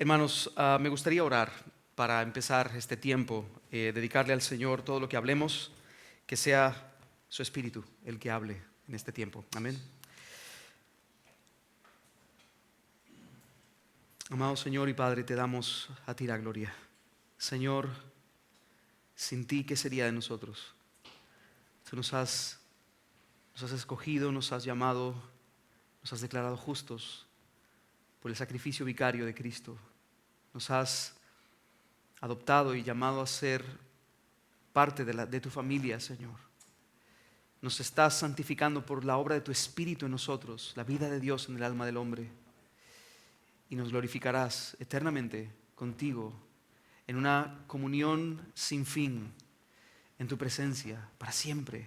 Hermanos, me gustaría orar para empezar este tiempo, dedicarle al Señor todo lo que hablemos, que sea su Espíritu el que hable en este tiempo. Amén. Amado Señor y Padre, te damos a ti la gloria. Señor, sin ti, ¿qué sería de nosotros? Tú nos has escogido, nos has llamado, nos has declarado justos por el sacrificio vicario de Cristo. Nos has adoptado y llamado a ser parte de tu familia, Señor. Nos estás santificando por la obra de tu Espíritu en nosotros, la vida de Dios en el alma del hombre. Y nos glorificarás eternamente contigo en una comunión sin fin, en tu presencia, para siempre.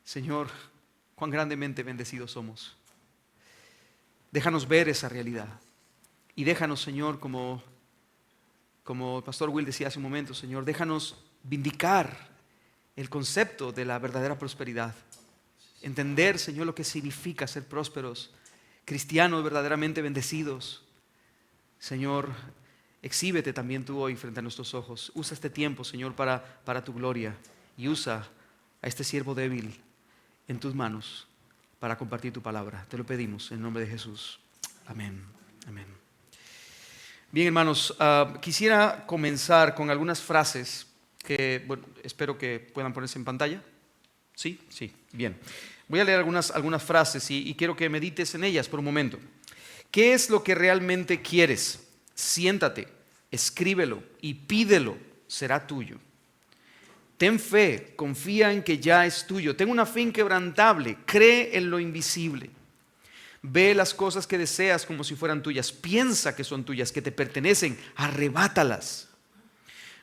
Señor, cuán grandemente bendecidos somos. Déjanos ver esa realidad. Y déjanos, Señor, como el pastor Will decía hace un momento, Señor, déjanos vindicar el concepto de la verdadera prosperidad. Entender, Señor, lo que significa ser prósperos, cristianos verdaderamente bendecidos. Señor, exhíbete también tú hoy frente a nuestros ojos. Usa este tiempo, Señor, para tu gloria. Y usa a este siervo débil en tus manos para compartir tu palabra. Te lo pedimos en nombre de Jesús. Amén. Amén. Bien, hermanos, quisiera comenzar con algunas frases que, bueno, espero que puedan ponerse en pantalla. ¿Sí? Sí, bien. Voy a leer algunas frases y quiero que medites en ellas por un momento. ¿Qué es lo que realmente quieres? Siéntate, escríbelo y pídelo, será tuyo. Ten fe, confía en que ya es tuyo. Ten una fe inquebrantable, cree en lo invisible. Ve las cosas que deseas como si fueran tuyas. Piensa que son tuyas, que te pertenecen. Arrebátalas.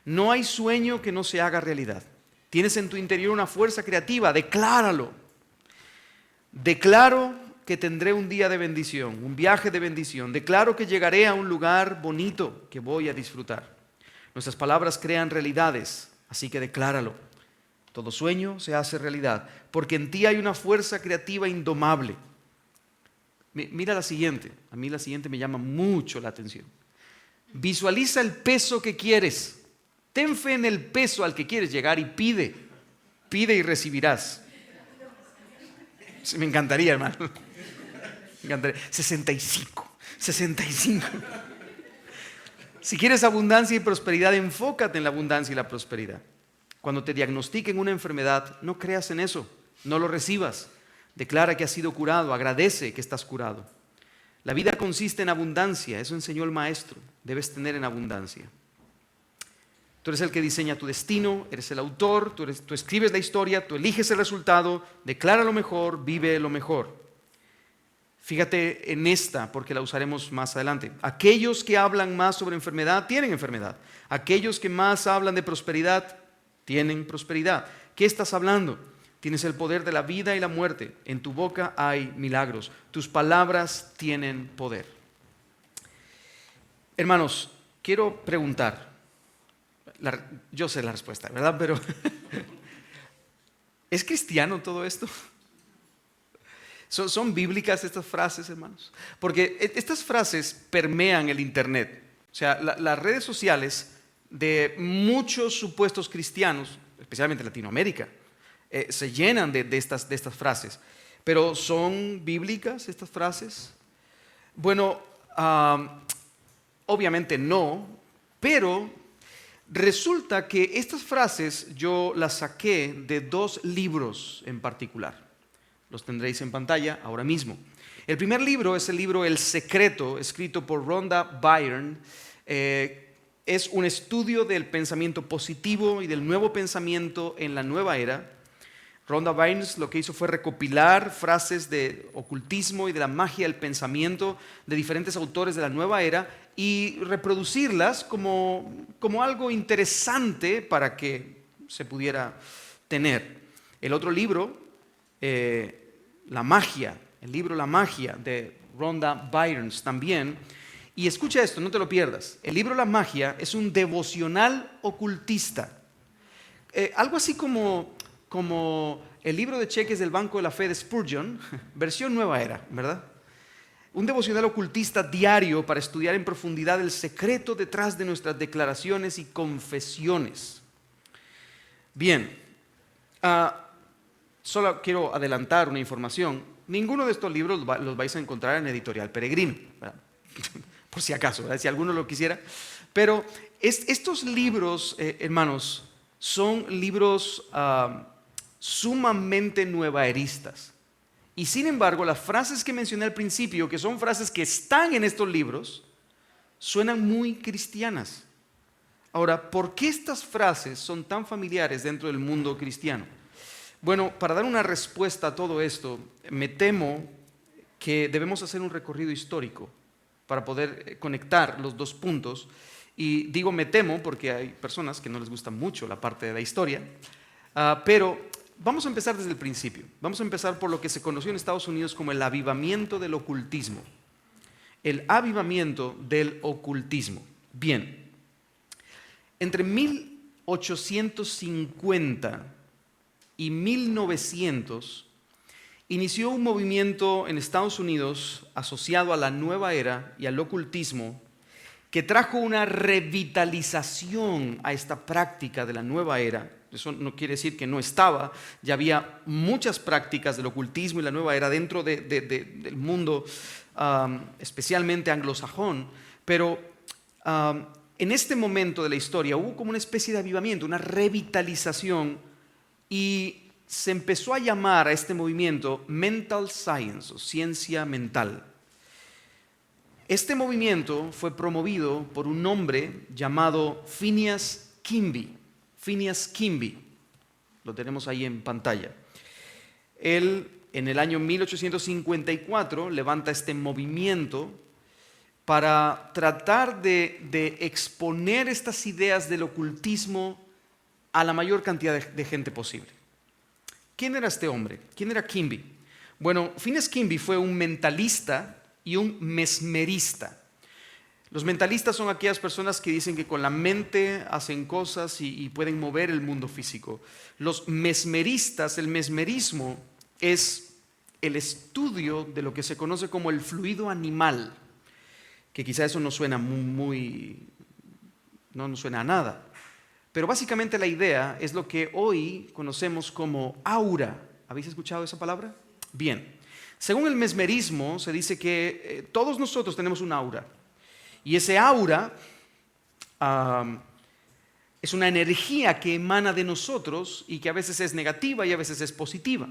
No hay sueño que no se haga realidad. Tienes en tu interior una fuerza creativa. Decláralo. Declaro que tendré un día de bendición, un viaje de bendición. Declaro que llegaré a un lugar bonito que voy a disfrutar. Nuestras palabras crean realidades, así que decláralo. Todo sueño se hace realidad, porque en ti hay una fuerza creativa indomable. Mira la siguiente, a mí la siguiente me llama mucho la atención. Visualiza el peso que quieres. Ten fe en el peso al que quieres llegar y pide. Pide y recibirás. Me encantaría, hermano. Me encantaría. 65. Si quieres abundancia y prosperidad, enfócate en la abundancia y la prosperidad. Cuando te diagnostiquen una enfermedad, no creas en eso, no lo recibas. Declara que has sido curado, agradece que estás curado. La vida consiste en abundancia, eso enseñó el maestro, debes tener en abundancia. Tú eres el que diseña tu destino, eres el autor, tú escribes la historia, tú eliges el resultado, declara lo mejor, vive lo mejor. Fíjate en esta porque la usaremos más adelante. Aquellos que hablan más sobre enfermedad tienen enfermedad. Aquellos que más hablan de prosperidad tienen prosperidad. ¿Qué estás hablando? Tienes el poder de la vida y la muerte. En tu boca hay milagros. Tus palabras tienen poder. Hermanos, quiero preguntar. Yo sé la respuesta, ¿verdad? Pero ¿es cristiano todo esto? ¿Son bíblicas estas frases, hermanos? Porque estas frases permean el internet. O sea, las redes sociales de muchos supuestos cristianos, especialmente en Latinoamérica, se llenan de estas frases. Pero ¿son bíblicas estas frases? Bueno, obviamente no, pero resulta que estas frases yo las saqué de dos libros en particular. Los tendréis en pantalla ahora mismo. El primer libro es el libro El Secreto, escrito por Rhonda Byrne. Es un estudio del pensamiento positivo y del nuevo pensamiento en la nueva era. Rhonda Byrne lo que hizo fue recopilar frases de ocultismo y de la magia del pensamiento de diferentes autores de la nueva era y reproducirlas como algo interesante para que se pudiera tener. El otro libro, el libro La Magia de Rhonda Byrne también. Y escucha esto, no te lo pierdas. El libro La Magia es un devocional ocultista. Algo así como el libro de cheques del Banco de la Fe de Spurgeon, versión nueva era, ¿verdad? un devocional ocultista diario para estudiar en profundidad el secreto detrás de nuestras declaraciones y confesiones. Bien, solo quiero adelantar una información. Ninguno de estos libros los vais a encontrar en Editorial Peregrino, ¿verdad? Por si acaso, ¿verdad? Si alguno lo quisiera. Pero estos libros, hermanos, son libros sumamente nuevaeristas. Y sin embargo, las frases que mencioné al principio, que son frases que están en estos libros, suenan muy cristianas. Ahora, ¿por qué estas frases son tan familiares dentro del mundo cristiano? Bueno, para dar una respuesta a todo esto, me temo que debemos hacer un recorrido histórico para poder conectar los dos puntos. Y digo me temo porque hay personas que no les gusta mucho la parte de la historia, pero vamos a empezar desde el principio. Vamos a empezar por lo que se conoció en Estados Unidos como el avivamiento del ocultismo. El avivamiento del ocultismo. Bien, entre 1850 y 1900 inició un movimiento en Estados Unidos asociado a la nueva era y al ocultismo que trajo una revitalización a esta práctica de la nueva era. Eso no quiere decir que no estaba, ya había muchas prácticas del ocultismo y la nueva era dentro del mundo, especialmente anglosajón, pero en este momento de la historia hubo como una especie de avivamiento, una revitalización, y se empezó a llamar a este movimiento Mental Science o ciencia mental. Este movimiento fue promovido por un hombre llamado Phineas Kimby. Phineas Kimby, lo tenemos ahí en pantalla. Él en el año 1854 levanta este movimiento para tratar de exponer estas ideas del ocultismo a la mayor cantidad de gente posible. ¿Quién era este hombre? ¿Quién era Kimby? Bueno, Phineas Kimby fue un mentalista y un mesmerista. Los mentalistas son aquellas personas que dicen que con la mente hacen cosas y pueden mover el mundo físico. Los mesmeristas, el mesmerismo es el estudio de lo que se conoce como el fluido animal, que quizá eso no suena no suena a nada. Pero básicamente la idea es lo que hoy conocemos como aura. ¿Habéis escuchado esa palabra? Bien. Según el mesmerismo, se dice que todos nosotros tenemos un aura. Y ese aura es una energía que emana de nosotros y que a veces es negativa y a veces es positiva.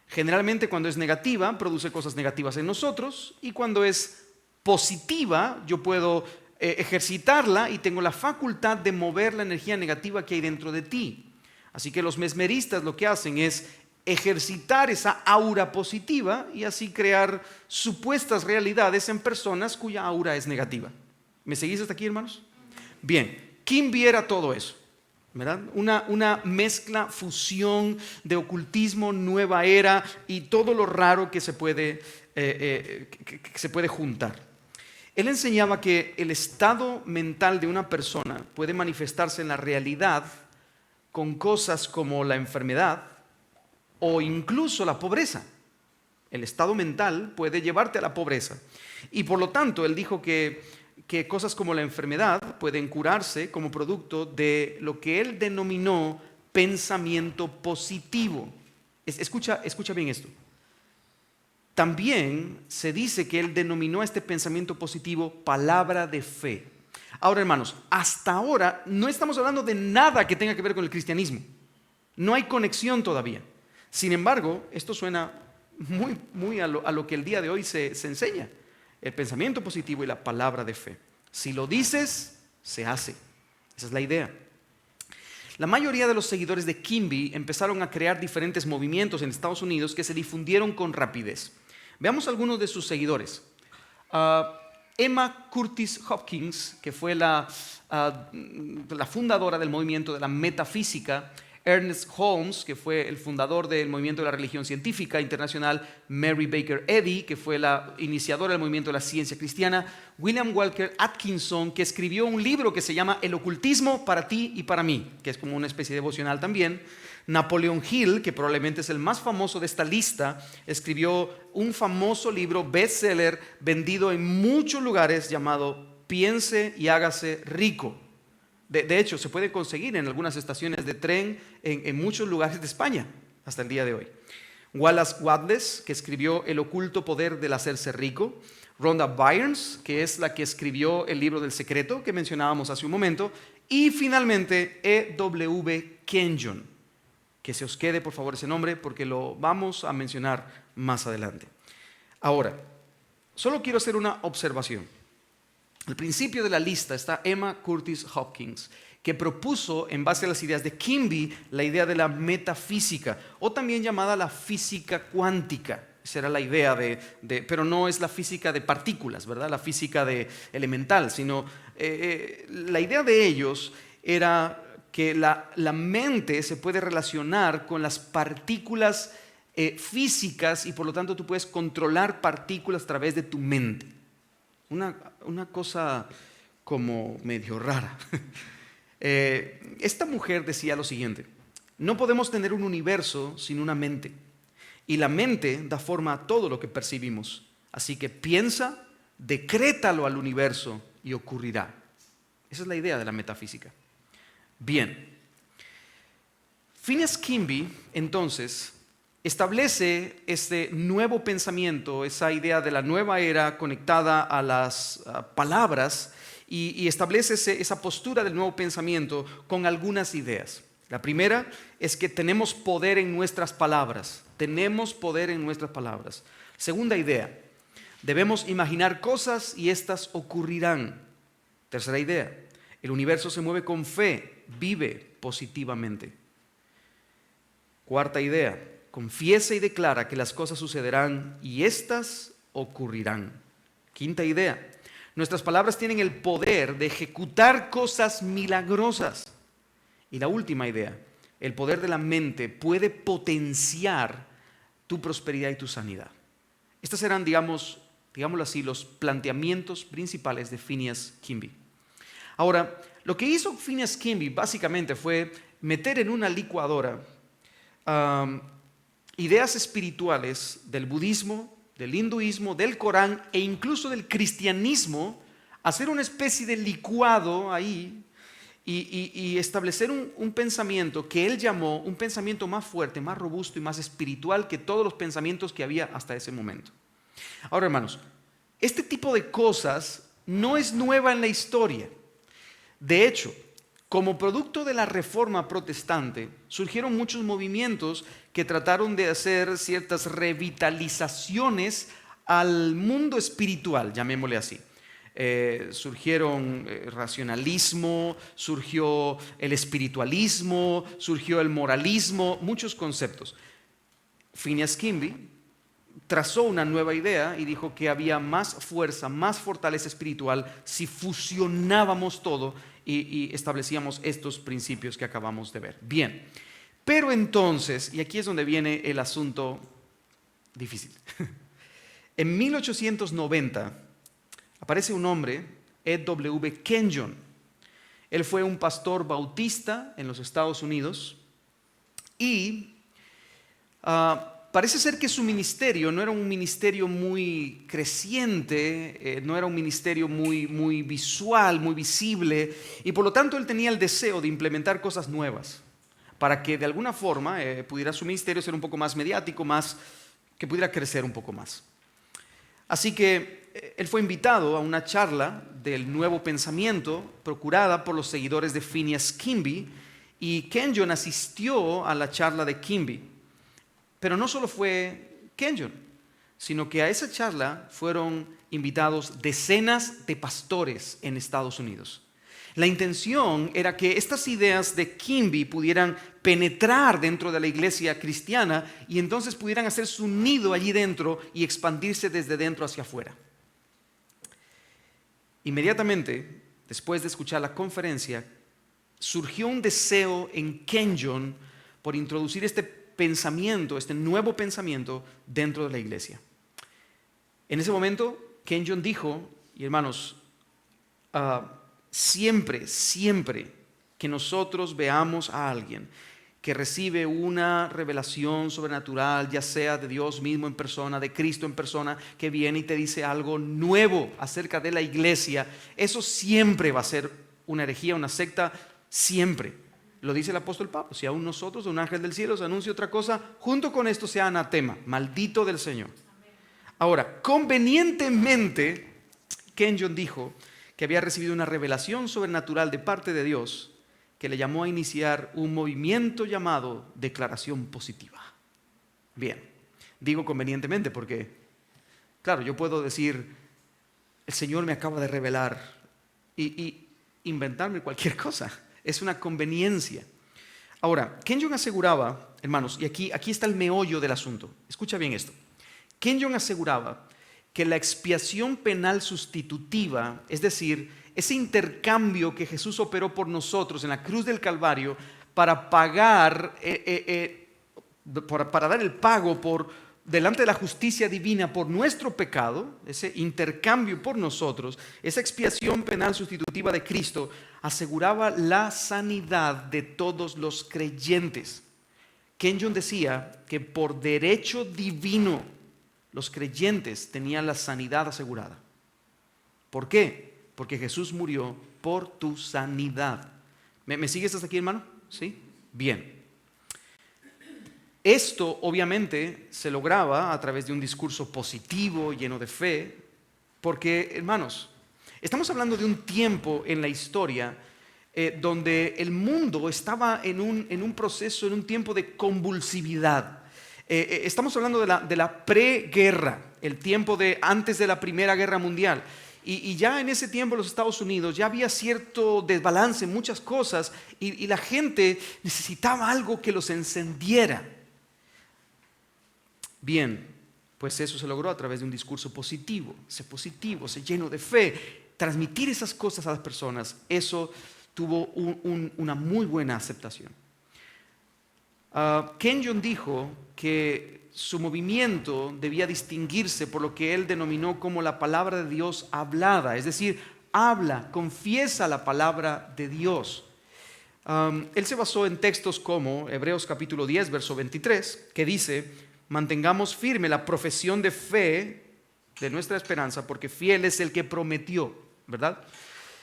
Generalmente cuando es negativa, produce cosas negativas en nosotros, y cuando es positiva, yo puedo ejercitarla y tengo la facultad de mover la energía negativa que hay dentro de ti. Así que los mesmeristas lo que hacen es ejercitar esa aura positiva y así crear supuestas realidades en personas cuya aura es negativa. ¿Me seguís hasta aquí, hermanos? Bien, Kimby era todo eso, ¿verdad? Una mezcla, fusión de ocultismo, nueva era y todo lo raro que se puede juntar. Él enseñaba que el estado mental de una persona puede manifestarse en la realidad con cosas como la enfermedad o incluso la pobreza. El estado mental puede llevarte a la pobreza. Y por lo tanto, él dijo que cosas como la enfermedad pueden curarse como producto de lo que él denominó pensamiento positivo. Escucha bien esto. También se dice que él denominó a este pensamiento positivo palabra de fe. Ahora, hermanos, hasta ahora no estamos hablando de nada que tenga que ver con el cristianismo. No hay conexión todavía. Sin embargo, esto suena muy a lo que el día de hoy se enseña. El pensamiento positivo y la palabra de fe. Si lo dices, se hace. Esa es la idea. La mayoría de los seguidores de Kimby empezaron a crear diferentes movimientos en Estados Unidos que se difundieron con rapidez. Veamos algunos de sus seguidores. Emma Curtis Hopkins, que fue la fundadora del movimiento de la metafísica. Ernest Holmes, que fue el fundador del movimiento de la religión científica internacional. Mary Baker Eddy, que fue la iniciadora del movimiento de la ciencia cristiana. William Walker Atkinson, que escribió un libro que se llama El ocultismo para ti y para mí, que es como una especie de devocional también. Napoleon Hill, que probablemente es el más famoso de esta lista, escribió un famoso libro bestseller vendido en muchos lugares llamado Piense y hágase rico. De hecho, se puede conseguir en algunas estaciones de tren en muchos lugares de España hasta el día de hoy. Wallace Wattles, que escribió El oculto poder del hacerse rico. Rhonda Byrnes, que es la que escribió el libro del secreto que mencionábamos hace un momento. Y finalmente E.W. Kenyon, que se os quede por favor ese nombre porque lo vamos a mencionar más adelante. Ahora, solo quiero hacer una observación. Al principio de la lista está Emma Curtis Hopkins, que propuso en base a las ideas de Quimby la idea de la metafísica, o también llamada la física cuántica. Esa era la idea pero no es la física de partículas, ¿verdad? La física de elemental, sino la idea de ellos era que la mente se puede relacionar con las partículas físicas y por lo tanto tú puedes controlar partículas a través de tu mente. Una cosa como medio rara. Esta mujer decía lo siguiente: no podemos tener un universo sin una mente, y la mente da forma a todo lo que percibimos. Así que piensa, decrétalo al universo y ocurrirá. Esa es la idea de la metafísica. Bien, Phineas Quimby entonces establece este nuevo pensamiento, esa idea de la nueva era conectada a las palabras, y establece esa postura del nuevo pensamiento con algunas ideas. La primera es que tenemos poder en nuestras palabras. Tenemos poder en nuestras palabras. Segunda idea, debemos imaginar cosas y éstas ocurrirán. Tercera idea, el universo se mueve con fe, vive positivamente. Cuarta idea, confiesa y declara que las cosas sucederán y éstas ocurrirán. Quinta idea, nuestras palabras tienen el poder de ejecutar cosas milagrosas. Y la última idea, el poder de la mente puede potenciar tu prosperidad y tu sanidad. Estas eran, digámoslo así, los planteamientos principales de Phineas Quimby. Ahora, lo que hizo Phineas Quimby básicamente fue meter en una licuadora ideas espirituales del budismo, del hinduismo, del Corán e incluso del cristianismo, hacer una especie de licuado ahí y establecer un pensamiento que él llamó un pensamiento más fuerte, más robusto y más espiritual que todos los pensamientos que había hasta ese momento. Ahora, hermanos, este tipo de cosas no es nueva en la historia. De hecho, como producto de la Reforma Protestante, surgieron muchos movimientos que trataron de hacer ciertas revitalizaciones al mundo espiritual, llamémosle así. Surgieron racionalismo, surgió el espiritualismo, surgió el moralismo, muchos conceptos. Phineas Quimby trazó una nueva idea y dijo que había más fuerza, más fortaleza espiritual si fusionábamos todo y establecíamos estos principios que acabamos de ver. Bien, pero entonces, y aquí es donde viene el asunto difícil. En 1890 aparece un hombre, E.W. Kenyon. Él fue un pastor bautista en los Estados Unidos y parece ser que su ministerio no era un ministerio muy creciente, no era un ministerio muy visual, muy visible, y por lo tanto él tenía el deseo de implementar cosas nuevas para que de alguna forma pudiera su ministerio ser un poco más mediático, que pudiera crecer un poco más. Así que él fue invitado a una charla del nuevo pensamiento procurada por los seguidores de Phineas Quimby, y Kenyon asistió a la charla de Quimby. Pero no solo fue Kenyon, sino que a esa charla fueron invitados decenas de pastores en Estados Unidos. La intención era que estas ideas de Quimby pudieran penetrar dentro de la iglesia cristiana y entonces pudieran hacer su nido allí dentro y expandirse desde dentro hacia afuera. Inmediatamente, después de escuchar la conferencia, surgió un deseo en Kenyon por introducir este pensamiento, este nuevo pensamiento dentro de la iglesia. En ese momento, Kenyon dijo, y hermanos, siempre que nosotros veamos a alguien que recibe una revelación sobrenatural, ya sea de Dios mismo en persona, de Cristo en persona, que viene y te dice algo nuevo acerca de la iglesia, eso siempre va a ser una herejía, una secta, siempre. Lo dice el apóstol Pablo: si aún nosotros, un ángel del cielo, os anuncia otra cosa, junto con esto sea anatema, maldito del Señor. Ahora, convenientemente, Kenyon dijo que había recibido una revelación sobrenatural de parte de Dios que le llamó a iniciar un movimiento llamado declaración positiva. Bien, digo convenientemente porque, claro, yo puedo decir: el Señor me acaba de revelar, y inventarme cualquier cosa. Es una conveniencia. Ahora, Kenyon aseguraba, hermanos, y aquí está el meollo del asunto. Escucha bien esto. Kenyon aseguraba que la expiación penal sustitutiva, es decir, ese intercambio que Jesús operó por nosotros en la cruz del Calvario para pagar, para dar el pago delante de la justicia divina por nuestro pecado, ese intercambio por nosotros, esa expiación penal sustitutiva de Cristo aseguraba la sanidad de todos los creyentes. Kenyon decía que por derecho divino los creyentes tenían la sanidad asegurada. ¿Por qué? Porque Jesús murió por tu sanidad. ¿Me sigues hasta aquí, hermano? ¿Sí? Bien. Esto obviamente se lograba a través de un discurso positivo, lleno de fe, porque, hermanos, estamos hablando de un tiempo en la historia donde el mundo estaba en un proceso, en un tiempo de convulsividad. Estamos hablando de la preguerra, el tiempo de antes de la Primera Guerra Mundial. Y ya en ese tiempo en los Estados Unidos ya había cierto desbalance en muchas cosas, y la gente necesitaba algo que los encendiera. Bien, pues eso se logró a través de un discurso positivo, ese lleno de fe, transmitir esas cosas a las personas. Eso tuvo una muy buena aceptación. Kenyon dijo que su movimiento debía distinguirse por lo que él denominó como la palabra de Dios hablada, es decir, habla, confiesa la palabra de Dios. Él se basó en textos como Hebreos capítulo 10, verso 23, que dice: mantengamos firme la profesión de fe de nuestra esperanza, porque fiel es el que prometió, ¿verdad?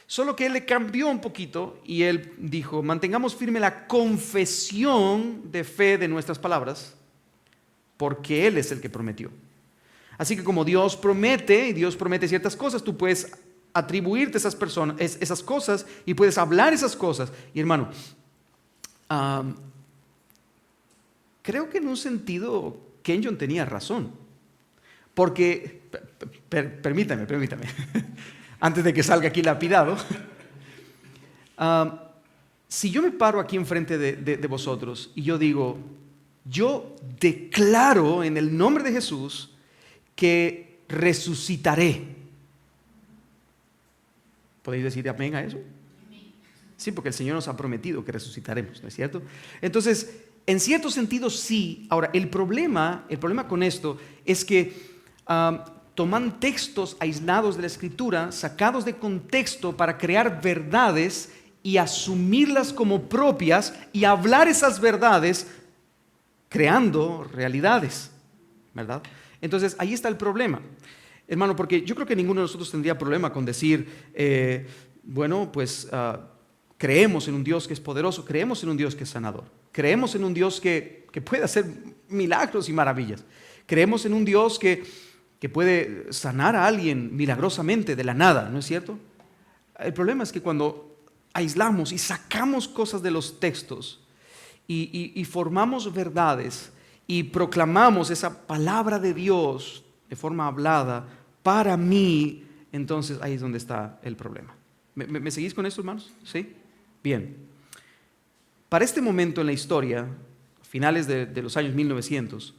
Solo que él le cambió un poquito y él dijo: mantengamos firme la confesión de fe de nuestras palabras, porque Él es el que prometió. Así que como Dios promete, y Dios promete ciertas cosas, tú puedes atribuirte esas cosas y puedes hablar esas cosas. Y hermano, creo que en un sentido Kenyon tenía razón. Porque, permítame, antes de que salga aquí lapidado, si yo me paro aquí enfrente de vosotros y yo digo: yo declaro en el nombre de Jesús que resucitaré, ¿podéis decir amén a eso? Sí, porque el Señor nos ha prometido que resucitaremos, ¿no es cierto? Entonces, en cierto sentido sí. Ahora, el problema con esto es que toman textos aislados de la Escritura, sacados de contexto, para crear verdades y asumirlas como propias y hablar esas verdades creando realidades, ¿verdad? Entonces ahí está el problema, hermano, porque yo creo que ninguno de nosotros tendría problema con decir, creemos en un Dios que es poderoso, creemos en un Dios que es sanador, creemos en un Dios que puede hacer milagros y maravillas, creemos en un Dios que puede sanar a alguien milagrosamente de la nada, ¿no es cierto? El problema es que cuando aislamos y sacamos cosas de los textos y formamos verdades y proclamamos esa palabra de Dios de forma hablada para mí, entonces ahí es donde está el problema. ¿Me seguís con esto, hermanos? ¿Sí? Bien. Para este momento en la historia, finales de los años 1900,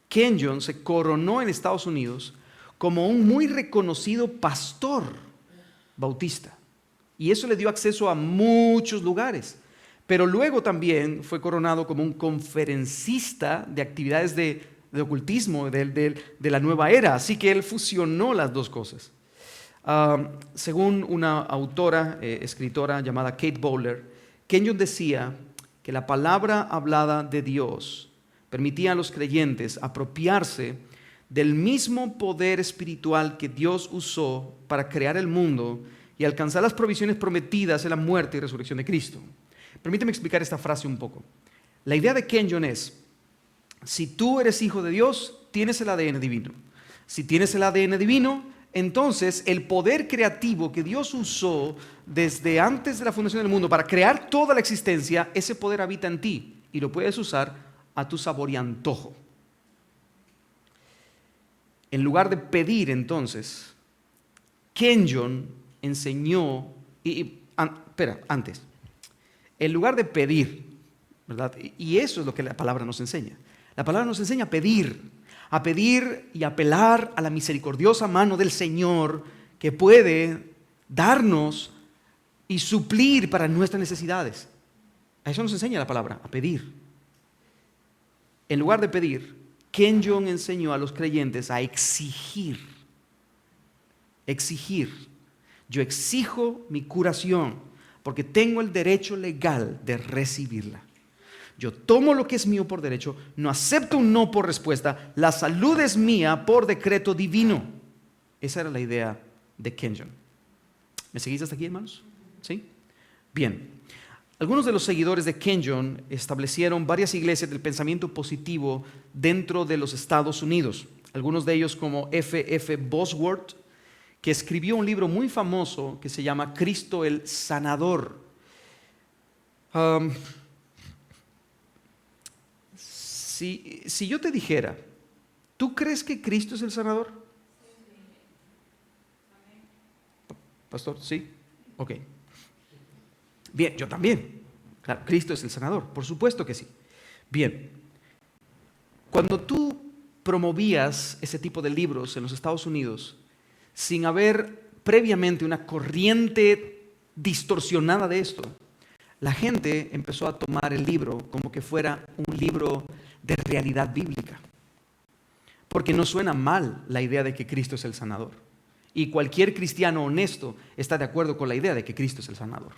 Kenyon se coronó en Estados Unidos como un muy reconocido pastor bautista, y eso le dio acceso a muchos lugares. Pero luego también fue coronado como un conferencista de actividades de ocultismo de la nueva era. Así que él fusionó las dos cosas. Según una autora, escritora llamada Kate Bowler, Kenyon decía que la palabra hablada de Dios permitía a los creyentes apropiarse del mismo poder espiritual que Dios usó para crear el mundo y alcanzar las provisiones prometidas en la muerte y resurrección de Cristo. Permíteme explicar esta frase un poco. La idea de Kenyon es: si tú eres hijo de Dios, tienes el ADN divino. Si tienes el ADN divino, entonces el poder creativo que Dios usó desde antes de la fundación del mundo para crear toda la existencia, ese poder habita en ti y lo puedes usar a tu sabor y antojo. En lugar de pedir, entonces, Kenyon enseñó, antes, en lugar de pedir, ¿verdad? Y eso es lo que la palabra nos enseña. La palabra nos enseña a pedir y apelar a la misericordiosa mano del Señor que puede darnos y suplir para nuestras necesidades. A eso nos enseña la palabra, a pedir. En lugar de pedir, Kenyon enseñó a los creyentes a exigir. Exigir. Yo exijo mi curación porque tengo el derecho legal de recibirla. Yo tomo lo que es mío por derecho, no acepto un no por respuesta. La salud es mía por decreto divino. Esa era la idea de Kenyon. ¿Me seguís hasta aquí, hermanos? ¿Sí? Bien. Algunos de los seguidores de Kenyon establecieron varias iglesias del pensamiento positivo dentro de los Estados Unidos. Algunos de ellos, como F.F. Bosworth, que escribió un libro muy famoso que se llama Cristo el Sanador. Si yo te dijera, ¿tú crees que Cristo es el sanador? Pastor, ¿sí? Ok. Bien, yo también. Claro, Cristo es el sanador, por supuesto que sí. Bien. Cuando tú promovías ese tipo de libros en los Estados Unidos, sin haber previamente una corriente distorsionada de esto, la gente empezó a tomar el libro como que fuera un libro de realidad bíblica. Porque no suena mal la idea de que Cristo es el sanador. Y cualquier cristiano honesto está de acuerdo con la idea de que Cristo es el sanador.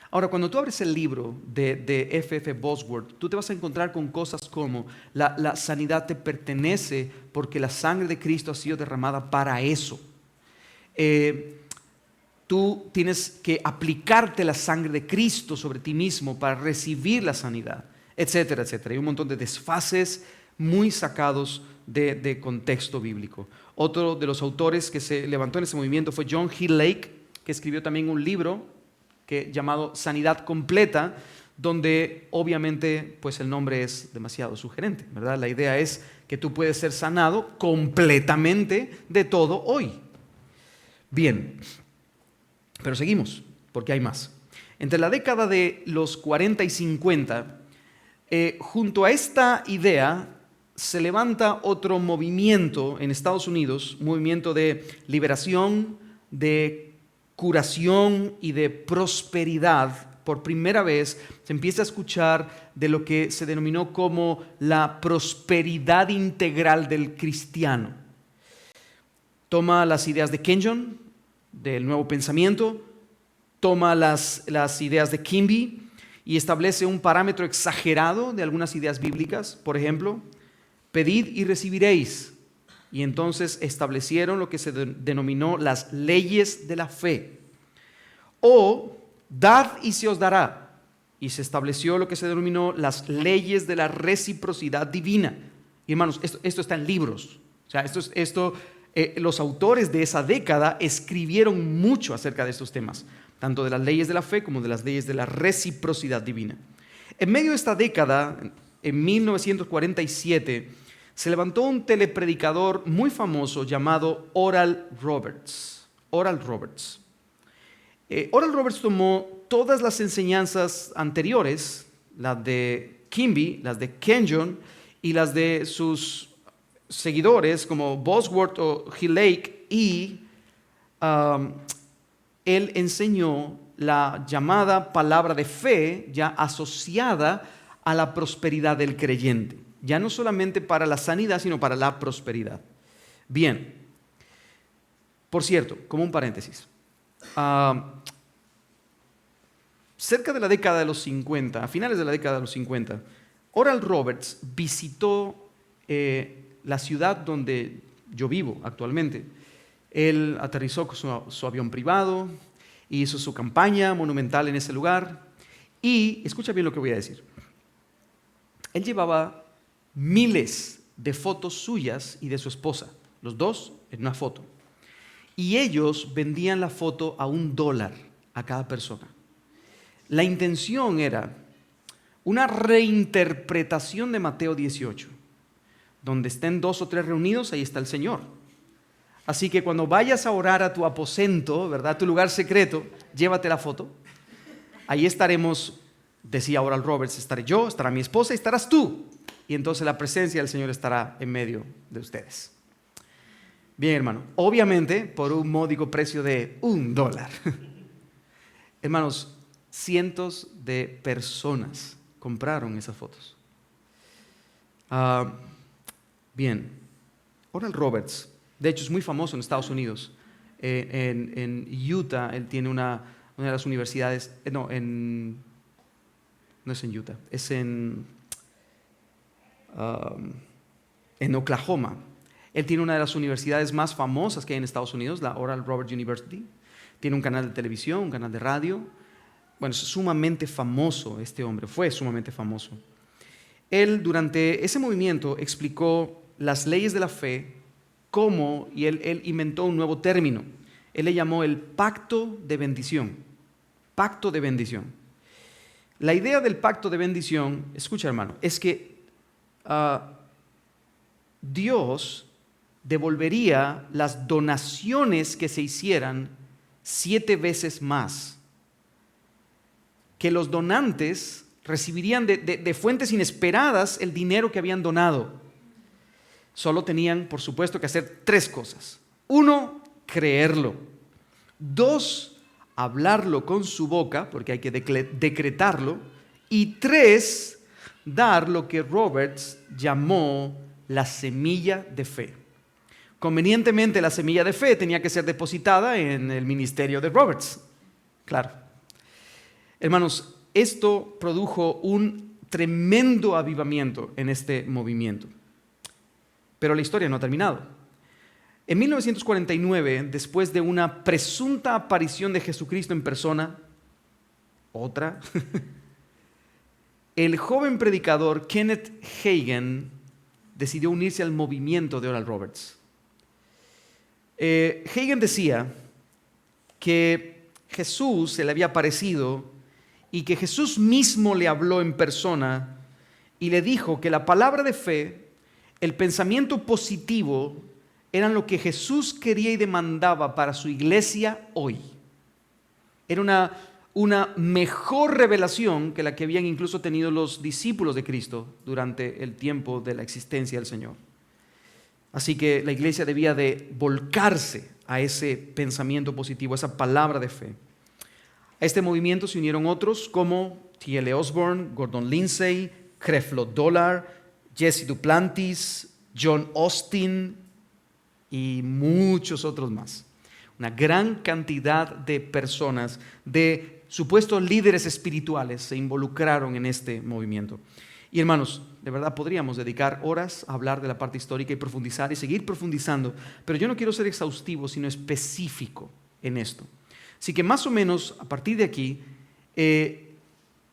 Ahora, cuando tú abres el libro de F.F. Bosworth, tú te vas a encontrar con cosas como la sanidad te pertenece porque la sangre de Cristo ha sido derramada para eso. Tú tienes que aplicarte la sangre de Cristo sobre ti mismo para recibir la sanidad, etcétera, etcétera. Hay un montón de desfases muy sacados de contexto bíblico. Otro de los autores que se levantó en ese movimiento fue John G. Lake, que escribió también un libro llamado Sanidad Completa, donde obviamente pues el nombre es demasiado sugerente, ¿verdad? La idea es que tú puedes ser sanado completamente de todo hoy. Bien, pero seguimos, porque hay más. Entre la década de los 40 y 50, junto a esta idea, se levanta otro movimiento en Estados Unidos, un movimiento de liberación, de curación y de prosperidad. Por primera vez se empieza a escuchar de lo que se denominó como la prosperidad integral del cristiano. Toma las ideas de Kenyon, del Nuevo Pensamiento, toma las ideas de Kimby y establece un parámetro exagerado de algunas ideas bíblicas. Por ejemplo, pedid y recibiréis. Y entonces establecieron lo que se denominó las leyes de la fe. O dad y se os dará. Y se estableció lo que se denominó las leyes de la reciprocidad divina. Y hermanos, esto está en libros. O sea, los autores de esa década escribieron mucho acerca de estos temas, tanto de las leyes de la fe como de las leyes de la reciprocidad divina. En medio de esta década, en 1947, se levantó un telepredicador muy famoso llamado Oral Roberts. Oral Roberts tomó todas las enseñanzas anteriores, las de Kimby, las de Kenyon y las de sus seguidores como Bosworth o G. Lake, y él enseñó la llamada palabra de fe ya asociada a la prosperidad del creyente. Ya no solamente para la sanidad, sino para la prosperidad. Bien, por cierto, como un paréntesis, cerca de la década de los 50, a finales de la década de los 50, Oral Roberts visitó la ciudad donde yo vivo actualmente. Él aterrizó con su avión privado, hizo su campaña monumental en ese lugar y, escucha bien lo que voy a decir, él llevaba miles de fotos suyas y de su esposa, los dos en una foto. Y ellos vendían la foto a $1 a cada persona. La intención era una reinterpretación de Mateo 18. Donde estén 2 o 3 reunidos, ahí está el Señor. Así que cuando vayas a orar a tu aposento, ¿verdad? Tu lugar secreto, llévate la foto. Ahí estaremos, decía Oral Roberts, estaré yo, estará mi esposa y estarás tú. Y entonces la presencia del Señor estará en medio de ustedes. Bien, hermano, obviamente por un módico precio de $1. Hermanos, cientos de personas compraron esas fotos. Bien, Oral Roberts, de hecho es muy famoso en Estados Unidos. En Utah, él tiene una de las universidades, no es en Utah, es en Oklahoma. Él tiene una de las universidades más famosas que hay en Estados Unidos, la Oral Roberts University. Tiene un canal de televisión, un canal de radio. Bueno, es sumamente famoso este hombre, fue sumamente famoso. Él durante ese movimiento explicó las leyes de la fe, cómo, y él inventó un nuevo término. Él le llamó el pacto de bendición. Pacto de bendición. La idea del pacto de bendición, escucha hermano, es que Dios devolvería las donaciones que se hicieran 7 veces más. Que los donantes recibirían de fuentes inesperadas el dinero que habían donado. Solo tenían, por supuesto, que hacer 3 cosas. 1, creerlo. 2, hablarlo con su boca, porque hay que decretarlo. Y 3, dar lo que Roberts llamó la semilla de fe. Convenientemente, la semilla de fe tenía que ser depositada en el ministerio de Roberts. Claro. Hermanos, esto produjo un tremendo avivamiento en este movimiento. Pero la historia no ha terminado. En 1949, después de una presunta aparición de Jesucristo en persona, otra, el joven predicador Kenneth Hagin decidió unirse al movimiento de Oral Roberts. Hagin decía que Jesús se le había aparecido y que Jesús mismo le habló en persona y le dijo que la palabra de fe, el pensamiento positivo, eran lo que Jesús quería y demandaba para su iglesia hoy. Era una mejor revelación que la que habían incluso tenido los discípulos de Cristo durante el tiempo de la existencia del Señor. Así que la iglesia debía de volcarse a ese pensamiento positivo, a esa palabra de fe. A este movimiento se unieron otros como T.L. Osborne, Gordon Lindsay, Creflo Dollar, Jesse Duplantis, John Austin y muchos otros más. Una gran cantidad de personas, de supuestos líderes espirituales, se involucraron en este movimiento. Y hermanos, de verdad podríamos dedicar horas a hablar de la parte histórica y profundizar y seguir profundizando, pero yo no quiero ser exhaustivo, sino específico en esto. Así que más o menos a partir de aquí,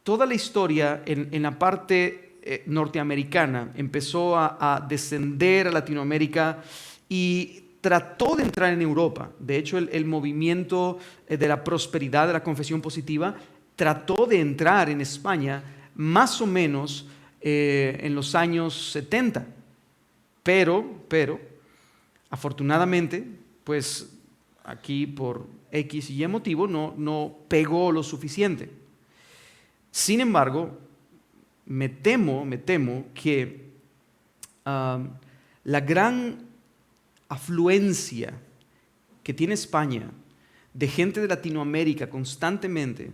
toda la historia en la parte norteamericana empezó a descender a Latinoamérica y trató de entrar en Europa. De hecho, el movimiento de la prosperidad, de la confesión positiva, trató de entrar en España más o menos en los años 70. Pero, afortunadamente, pues aquí por X y Y motivo no pegó lo suficiente. Sin embargo, me temo que la gran afluencia que tiene España de gente de Latinoamérica constantemente,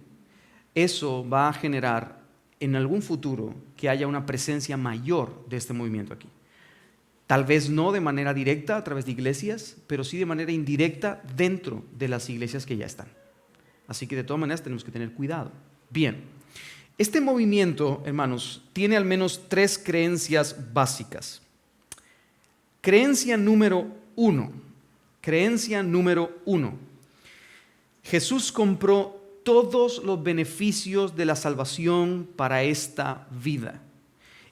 eso va a generar en algún futuro que haya una presencia mayor de este movimiento aquí. Tal vez no de manera directa a través de iglesias, pero sí de manera indirecta dentro de las iglesias que ya están. Así que de todas maneras tenemos que tener cuidado. Bien, este movimiento, hermanos, tiene al menos 3 creencias básicas. Creencia número 1. Jesús compró todos los beneficios de la salvación para esta vida.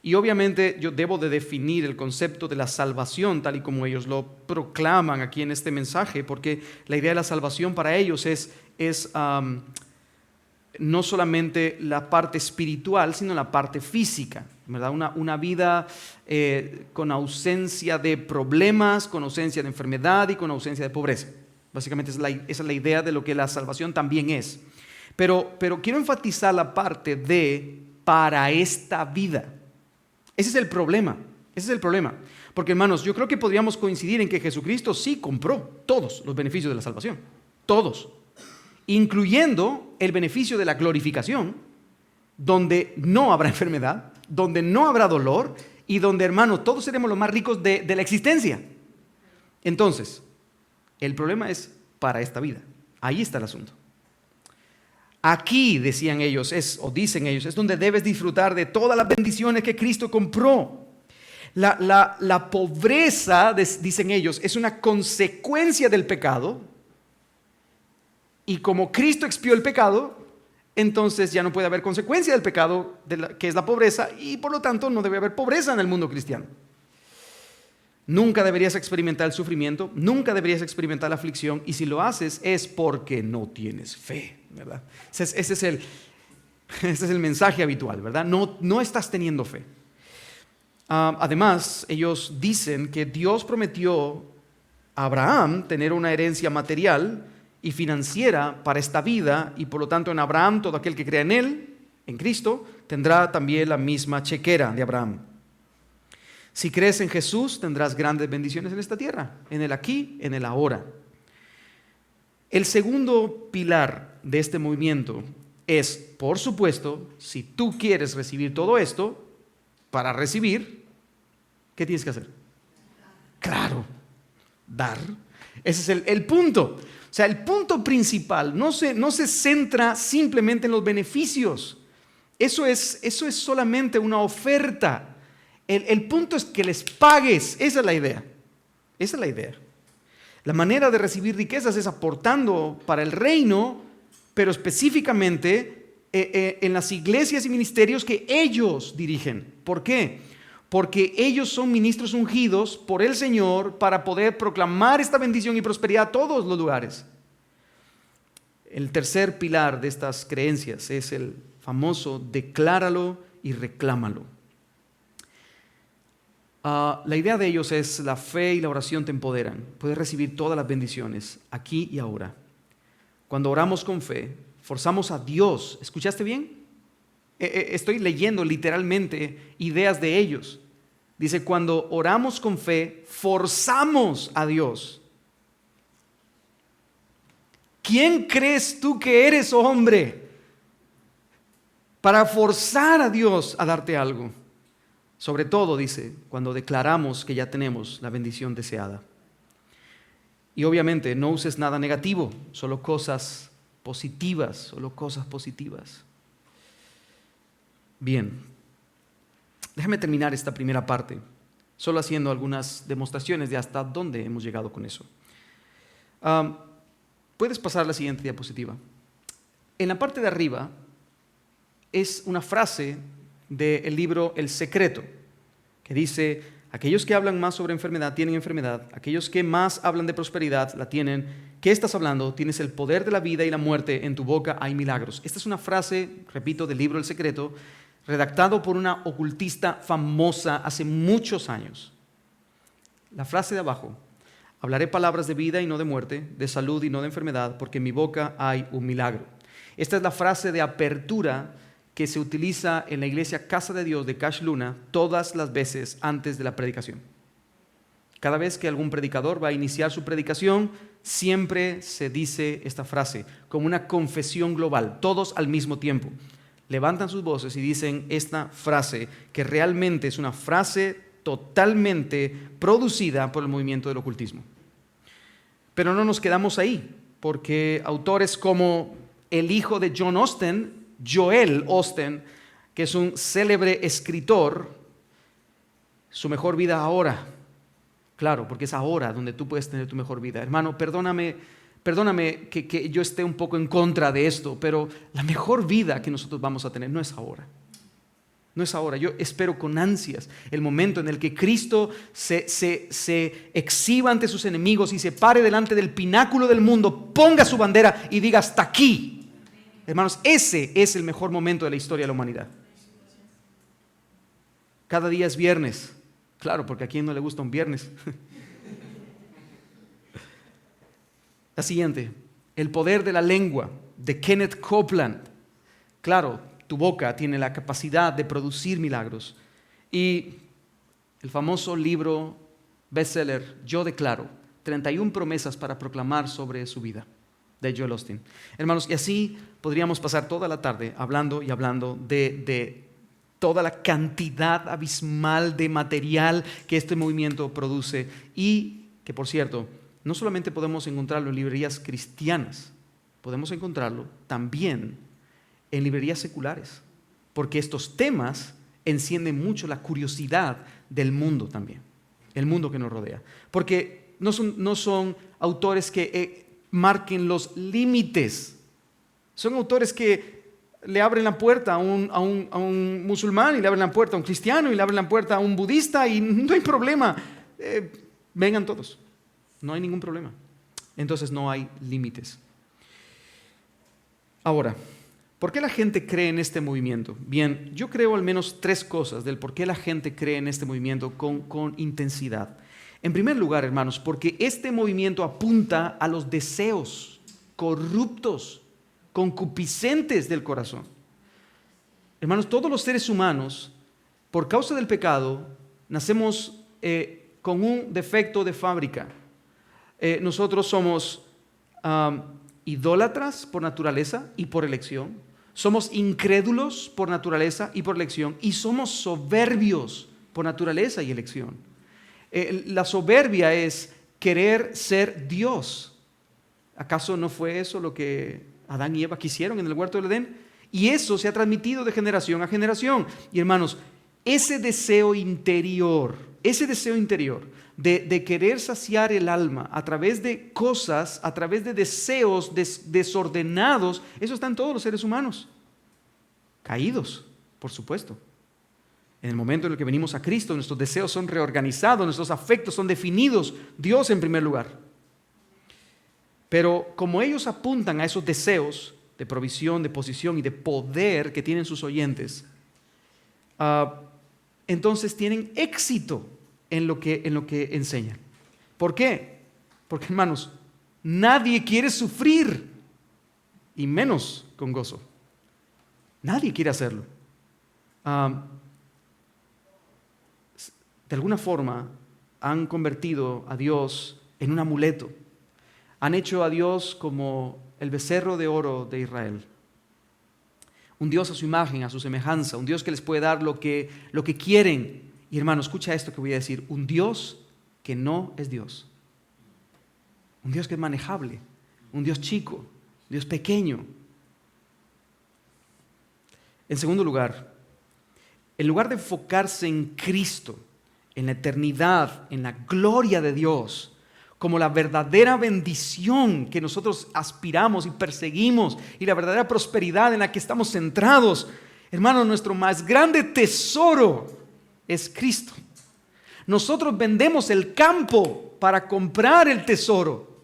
Y obviamente yo debo de definir el concepto de la salvación tal y como ellos lo proclaman aquí en este mensaje, porque la idea de la salvación para ellos es no solamente la parte espiritual, sino la parte física, ¿verdad? Una vida con ausencia de problemas, con ausencia de enfermedad y con ausencia de pobreza. Básicamente esa es la idea de lo que la salvación también es. Pero quiero enfatizar la parte de para esta vida. Ese es el problema. Porque, hermanos, yo creo que podríamos coincidir en que Jesucristo sí compró todos los beneficios de la salvación. Todos. Incluyendo el beneficio de la glorificación, donde no habrá enfermedad, donde no habrá dolor y donde, hermano, todos seremos los más ricos de la existencia. Entonces, el problema es para esta vida. Ahí está el asunto. Aquí, dicen ellos, es donde debes disfrutar de todas las bendiciones que Cristo compró. La pobreza, dicen ellos, es una consecuencia del pecado. Y como Cristo expió el pecado, entonces ya no puede haber consecuencia del pecado, que es la pobreza, y por lo tanto no debe haber pobreza en el mundo cristiano. Nunca deberías experimentar el sufrimiento, nunca deberías experimentar la aflicción, y si lo haces es porque no tienes fe, ¿verdad? Ese es el mensaje habitual, ¿verdad? No estás teniendo fe. Además, ellos dicen que Dios prometió a Abraham tener una herencia material y financiera para esta vida, y por lo tanto en Abraham todo aquel que crea en él, en Cristo, tendrá también la misma chequera de Abraham. Si crees en Jesús, tendrás grandes bendiciones en esta tierra, en el aquí, en el ahora. El segundo pilar de este movimiento es, por supuesto, si tú quieres recibir todo esto, para recibir, ¿qué tienes que hacer? Claro, dar. Ese es el punto. O sea, el punto principal no se centra simplemente en los beneficios. Eso es solamente una oferta. El punto es que les pagues. Esa es la idea. La manera de recibir riquezas es aportando para el reino, pero específicamente en las iglesias y ministerios que ellos dirigen. ¿Por qué? Porque ellos son ministros ungidos por el Señor para poder proclamar esta bendición y prosperidad a todos los lugares. El tercer pilar de estas creencias es el famoso decláralo y reclámalo. La idea de ellos es la fe y la oración te empoderan. Puedes recibir todas las bendiciones aquí y ahora. Cuando oramos con fe, forzamos a Dios. ¿Escuchaste bien? Estoy leyendo literalmente ideas de ellos. Dice, cuando oramos con fe, forzamos a Dios. ¿Quién crees tú que eres, hombre, para forzar a Dios a darte algo? Sobre todo, dice, cuando declaramos que ya tenemos la bendición deseada. Y obviamente no uses nada negativo, solo cosas positivas, Bien, déjame terminar esta primera parte, solo haciendo algunas demostraciones de hasta dónde hemos llegado con eso. Puedes pasar a la siguiente diapositiva. En la parte de arriba es una frase del libro El Secreto, que dice, aquellos que hablan más sobre enfermedad tienen enfermedad, aquellos que más hablan de prosperidad la tienen. ¿Qué estás hablando? Tienes el poder de la vida y la muerte, en tu boca hay milagros. Esta es una frase, repito, del libro El Secreto, redactado por una ocultista famosa hace muchos años. La frase de abajo, hablaré palabras de vida y no de muerte, de salud y no de enfermedad, porque en mi boca hay un milagro. Esta es la frase de apertura que se utiliza en la iglesia Casa de Dios de Cash Luna todas las veces antes de la predicación. Cada vez que algún predicador va a iniciar su predicación, siempre se dice esta frase como una confesión global, todos al mismo tiempo. Levantan sus voces y dicen esta frase, que realmente es una frase totalmente producida por el movimiento del ocultismo. Pero no nos quedamos ahí, porque autores como el hijo de John Austin Joel Osteen, que es un célebre escritor, su mejor vida ahora. Claro, porque es ahora donde tú puedes tener tu mejor vida. Hermano, perdóname que yo esté un poco en contra de esto, pero la mejor vida que nosotros vamos a tener no es ahora. No es ahora. Yo espero con ansias el momento en el que Cristo se exhiba ante sus enemigos y se pare delante del pináculo del mundo, ponga su bandera y diga hasta aquí. Hermanos, ese es el mejor momento de la historia de la humanidad. Cada día es viernes. Claro, porque a quién no le gusta un viernes. La siguiente, el poder de la lengua, de Kenneth Copeland. Claro, tu boca tiene la capacidad de producir milagros. Y el famoso libro bestseller, Yo Declaro, 31 promesas para proclamar sobre su vida, de Joel Osteen. Hermanos, y así podríamos pasar toda la tarde hablando y hablando de toda la cantidad abismal de material que este movimiento produce y que, por cierto, no solamente podemos encontrarlo en librerías cristianas, podemos encontrarlo también en librerías seculares, porque estos temas encienden mucho la curiosidad del mundo también, el mundo que nos rodea, porque no son autores que marquen los límites, son autores que le abren la puerta a un musulmán y le abren la puerta a un cristiano y le abren la puerta a un budista y no hay problema, vengan todos, no hay ningún problema, entonces no hay límites. Ahora, ¿por qué la gente cree en este movimiento? Bien, yo creo al menos 3 cosas del por qué la gente cree en este movimiento con intensidad. En primer lugar, hermanos, porque este movimiento apunta a los deseos corruptos, concupiscentes del corazón. Hermanos, todos los seres humanos, por causa del pecado, nacemos con un defecto de fábrica. Nosotros somos idólatras por naturaleza y por elección, somos incrédulos por naturaleza y por elección, y somos soberbios por naturaleza y elección. La soberbia es querer ser Dios. ¿Acaso no fue eso lo que Adán y Eva quisieron en el huerto del Edén? Y eso se ha transmitido de generación a generación. Y hermanos, ese deseo interior de querer saciar el alma a través de cosas, a través de deseos desordenados, eso está en todos los seres humanos, caídos, por supuesto. En el momento en el que venimos a Cristo, nuestros deseos son reorganizados, nuestros afectos son definidos, Dios en primer lugar. Pero como ellos apuntan a esos deseos de provisión, de posición y de poder que tienen sus oyentes, entonces tienen éxito en lo que enseñan. ¿Por qué? Porque, hermanos, nadie quiere sufrir, y menos con gozo. Nadie quiere hacerlo. De alguna forma han convertido a Dios en un amuleto. Han hecho a Dios como el becerro de oro de Israel. Un Dios a su imagen, a su semejanza, un Dios que les puede dar lo que quieren. Y hermano, escucha esto que voy a decir, un Dios que no es Dios. Un Dios que es manejable, un Dios chico, un Dios pequeño. En segundo lugar, en lugar de enfocarse en Cristo, en la eternidad, en la gloria de Dios, como la verdadera bendición que nosotros aspiramos y perseguimos y la verdadera prosperidad en la que estamos centrados, hermano, nuestro más grande tesoro es Cristo. Nosotros vendemos el campo para comprar el tesoro.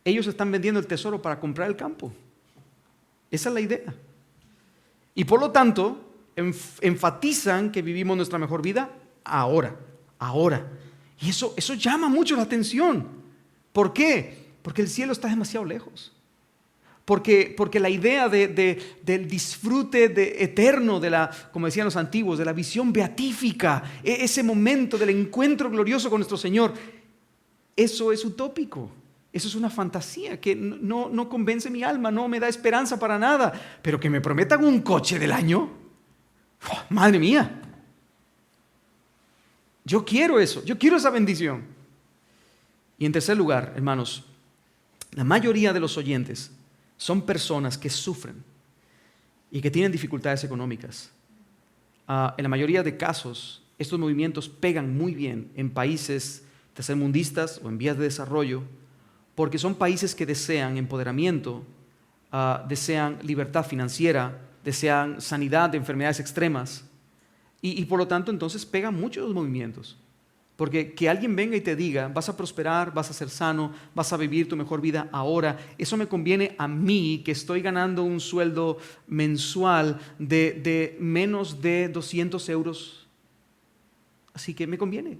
Ellos están vendiendo el tesoro para comprar el campo. Esa es la idea. Y por lo tanto, enfatizan que vivimos nuestra mejor vida ahora. Y eso llama mucho la atención. ¿Por qué? Porque el cielo está demasiado lejos. Porque la idea del disfrute eterno, como decían los antiguos, de la visión beatífica, ese momento del encuentro glorioso con nuestro Señor, eso es utópico. Eso es una fantasía que no convence mi alma, no me da esperanza para nada. Pero que me prometan un coche del año, ¡oh, madre mía! Yo quiero eso, yo quiero esa bendición. Y en tercer lugar, hermanos, la mayoría de los oyentes son personas que sufren. y que tienen dificultades económicas. En la mayoría de casos, estos movimientos pegan muy bien en países tercermundistas o en vías de desarrollo, porque son países que desean empoderamiento, desean libertad financiera, desean sanidad de enfermedades extremas, y por lo tanto entonces pegan mucho los movimientos. Porque que alguien venga y te diga, vas a prosperar, vas a ser sano, vas a vivir tu mejor vida ahora, eso me conviene a mí, que estoy ganando un sueldo mensual de menos de 200 euros. Así que me conviene.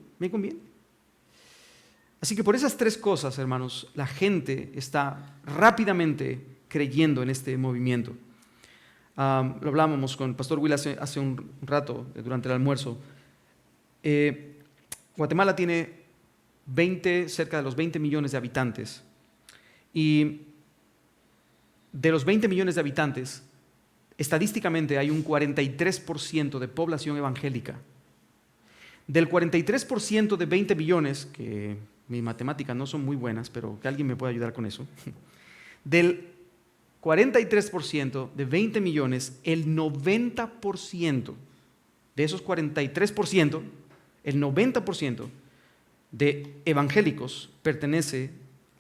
Así que por esas tres cosas, hermanos, la gente está rápidamente creyendo en este movimiento. Lo hablábamos con el pastor Will hace un rato, durante el almuerzo. Guatemala tiene cerca de los 20 millones de habitantes. Y de los 20 millones de habitantes, estadísticamente hay un 43% de población evangélica. Del 43% de 20 millones, que mis matemáticas no son muy buenas, pero que alguien me pueda ayudar con eso. Del 43% de 20 millones, el 90% de esos 43%, el 90% de evangélicos pertenece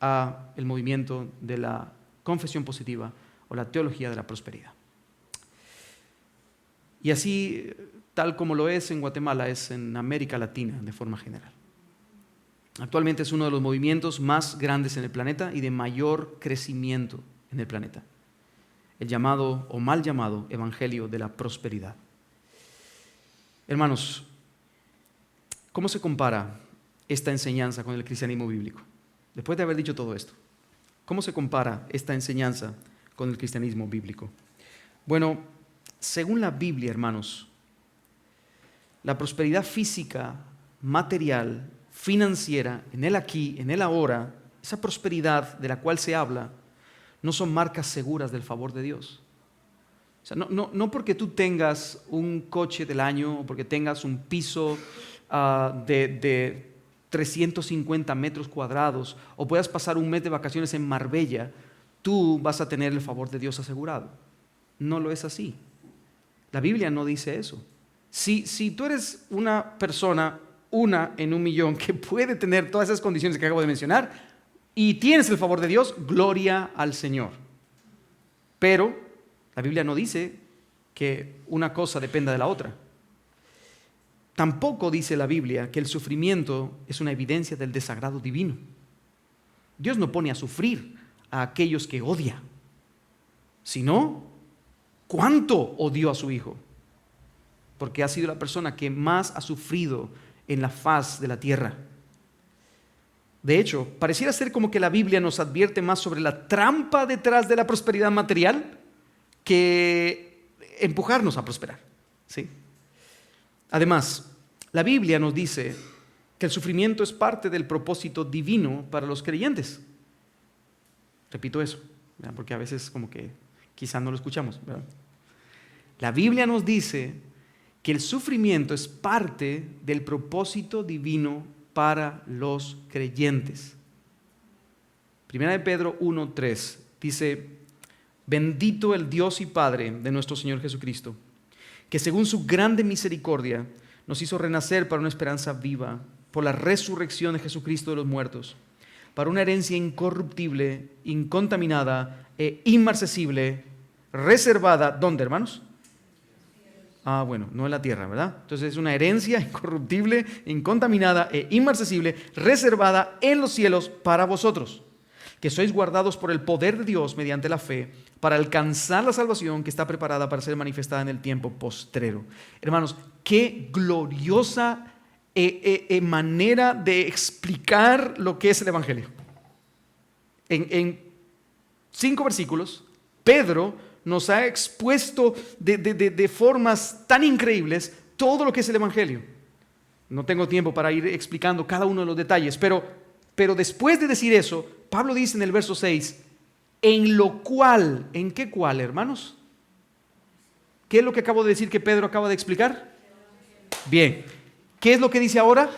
al movimiento de la confesión positiva o la teología de la prosperidad. Y así, tal como lo es en Guatemala, es en América Latina de forma general. Actualmente es uno de los movimientos más grandes en el planeta y de mayor crecimiento en el planeta. El llamado o mal llamado evangelio de la prosperidad. Hermanos, ¿cómo se compara esta enseñanza con el cristianismo bíblico? Después de haber dicho todo esto, ¿cómo se compara esta enseñanza con el cristianismo bíblico? Bueno, según la Biblia, hermanos, la prosperidad física, material, financiera, en el aquí, en el ahora, esa prosperidad de la cual se habla, no son marcas seguras del favor de Dios. O sea, no porque tú tengas un coche del año o porque tengas un piso de 350 metros cuadrados o puedas pasar un mes de vacaciones en Marbella, tú vas a tener el favor de Dios asegurado. No lo es así. La Biblia no dice eso. Si tú eres una persona, una en 1,000,000, que puede tener todas esas condiciones que acabo de mencionar y tienes el favor de Dios, gloria al Señor. Pero la Biblia no dice que una cosa dependa de la otra. Tampoco dice la Biblia que el sufrimiento es una evidencia del desagrado divino. Dios no pone a sufrir a aquellos que odia, sino cuánto odió a su Hijo, porque ha sido la persona que más ha sufrido en la faz de la tierra. De hecho, pareciera ser como que la Biblia nos advierte más sobre la trampa detrás de la prosperidad material que empujarnos a prosperar, ¿sí? Además, la Biblia nos dice que el sufrimiento es parte del propósito divino para los creyentes. Repito eso, ¿verdad? Porque a veces como que quizás no lo escuchamos, ¿verdad? La Biblia nos dice que el sufrimiento es parte del propósito divino para los creyentes. Primera de Pedro 1:3 dice: bendito el Dios y Padre de nuestro Señor Jesucristo, que según su grande misericordia nos hizo renacer para una esperanza viva por la resurrección de Jesucristo de los muertos, para una herencia incorruptible, incontaminada e inmarcesible, reservada, ¿dónde, hermanos? Bueno, no en la tierra, ¿verdad? Entonces es una herencia incorruptible, incontaminada e inmarcesible, reservada en los cielos para vosotros, que sois guardados por el poder de Dios mediante la fe, para alcanzar la salvación que está preparada para ser manifestada en el tiempo postrero. Hermanos, qué gloriosa manera de explicar lo que es el Evangelio. En 5 versículos, Pedro nos ha expuesto de formas tan increíbles todo lo que es el Evangelio. No tengo tiempo para ir explicando cada uno de los detalles, pero después de decir eso, Pablo dice en el verso 6, en lo cual, ¿en qué cual, hermanos? ¿Qué es lo que acabo de decir que Pedro acaba de explicar? Bien, ¿qué es lo que dice ahora?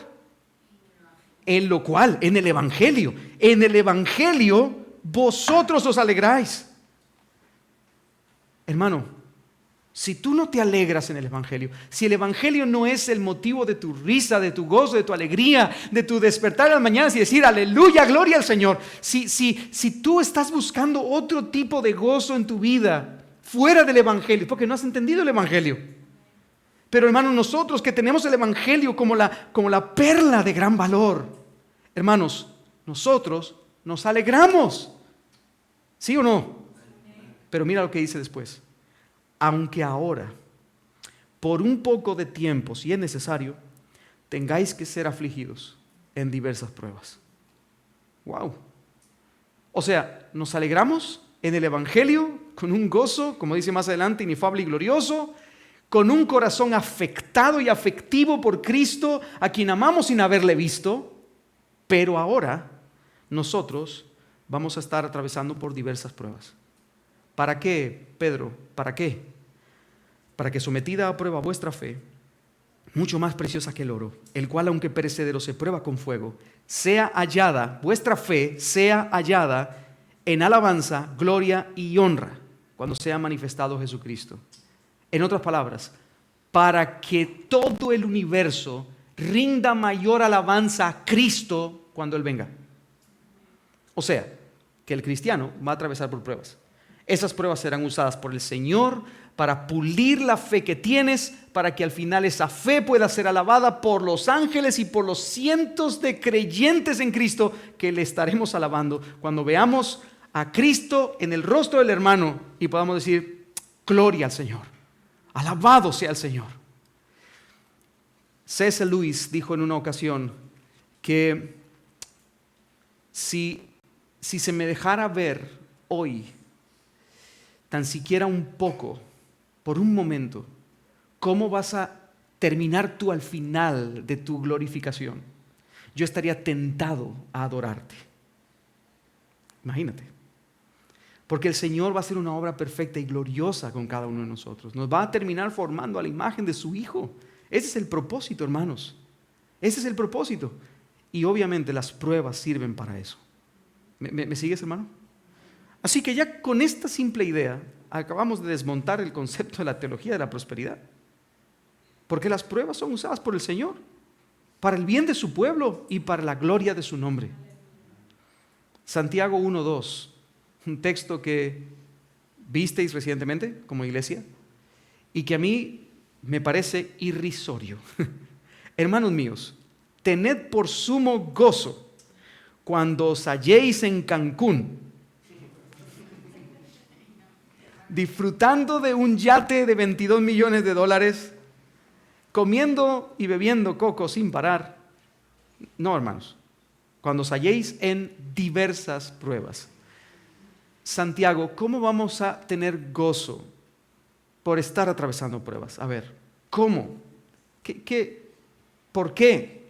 En lo cual, en el Evangelio. En el Evangelio vosotros os alegráis. Hermano, Si tú no te alegras en el Evangelio, si el Evangelio no es el motivo de tu risa, de tu gozo, de tu alegría, de tu despertar en las mañanas y decir aleluya, gloria al Señor, si tú estás buscando otro tipo de gozo en tu vida fuera del Evangelio, porque no has entendido el Evangelio. Pero hermanos, nosotros que tenemos el Evangelio como la perla de gran valor, hermanos, nosotros nos alegramos. ¿Sí o no? Pero mira lo que dice después. Aunque ahora, por un poco de tiempo, si es necesario, tengáis que ser afligidos en diversas pruebas. Wow. O sea, nos alegramos en el Evangelio con un gozo, como dice más adelante, inefable y glorioso, con un corazón afectado y afectivo por Cristo, a quien amamos sin haberle visto, pero ahora nosotros vamos a estar atravesando por diversas pruebas. ¿Para qué, Pedro? ¿Para qué? Para que sometida a prueba vuestra fe, mucho más preciosa que el oro, el cual aunque perecedero se prueba con fuego, sea hallada, vuestra fe sea hallada en alabanza, gloria y honra, cuando sea manifestado Jesucristo. En otras palabras, para que todo el universo rinda mayor alabanza a Cristo cuando Él venga. O sea, que el cristiano va a atravesar por pruebas. Esas pruebas serán usadas por el Señor para pulir la fe que tienes, para que al final esa fe pueda ser alabada por los ángeles y por los cientos de creyentes en Cristo que le estaremos alabando cuando veamos a Cristo en el rostro del hermano y podamos decir, gloria al Señor, alabado sea el Señor. C.S. Lewis dijo en una ocasión que si se me dejara ver hoy, tan siquiera un poco, por un momento, cómo vas a terminar tú al final de tu glorificación, yo estaría tentado a adorarte. Imagínate. Porque el Señor va a hacer una obra perfecta y gloriosa con cada uno de nosotros. Nos va a terminar formando a la imagen de su Hijo. Ese es el propósito, hermanos. Ese es el propósito. Y obviamente las pruebas sirven para eso. ¿Me sigues, hermano? Así que ya con esta simple idea acabamos de desmontar el concepto de la teología de la prosperidad. Porque las pruebas son usadas por el Señor para el bien de su pueblo y para la gloria de su nombre. Santiago 1:2, un texto que visteis recientemente como iglesia y que a mí me parece irrisorio. Hermanos míos, tened por sumo gozo cuando os halléis en Cancún, disfrutando de un yate de $22 millones, comiendo y bebiendo coco sin parar. No, hermanos, cuando os halléis en diversas pruebas. Santiago, ¿cómo vamos a tener gozo por estar atravesando pruebas? A ver, ¿cómo? ¿Por qué?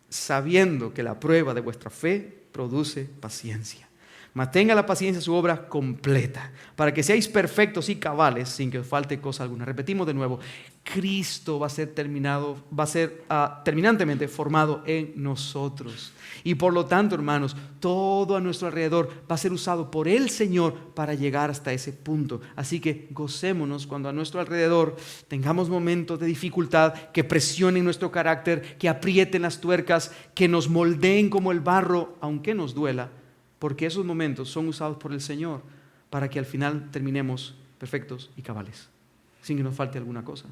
Sabiendo que la prueba de vuestra fe produce paciencia. Mantenga la paciencia su obra completa, para que seáis perfectos y cabales sin que os falte cosa alguna. Repetimos de nuevo, Cristo va a ser terminantemente formado en nosotros. Y por lo tanto, hermanos, todo a nuestro alrededor va a ser usado por el Señor para llegar hasta ese punto. Así que gocémonos cuando a nuestro alrededor tengamos momentos de dificultad que presionen nuestro carácter, que aprieten las tuercas, que nos moldeen como el barro, aunque nos duela. Porque esos momentos son usados por el Señor para que al final terminemos perfectos y cabales, sin que nos falte alguna cosa.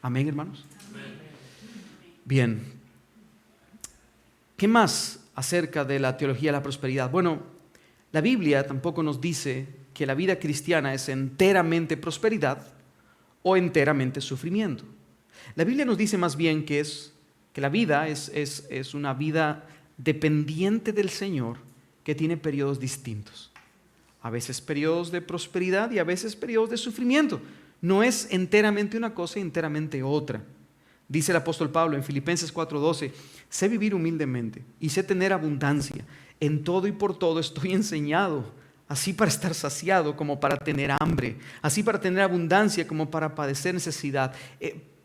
Amén, hermanos. Amén. Bien. ¿Qué más acerca de la teología de la prosperidad? Bueno, la Biblia tampoco nos dice que la vida cristiana es enteramente prosperidad o enteramente sufrimiento. La Biblia nos dice más bien que la vida es una vida dependiente del Señor, que tiene periodos distintos. A veces periodos de prosperidad y a veces periodos de sufrimiento. No es enteramente una cosa y enteramente otra. Dice el apóstol Pablo en Filipenses 4:12, sé vivir humildemente y sé tener abundancia. En todo y por todo estoy enseñado, así para estar saciado como para tener hambre, así para tener abundancia como para padecer necesidad.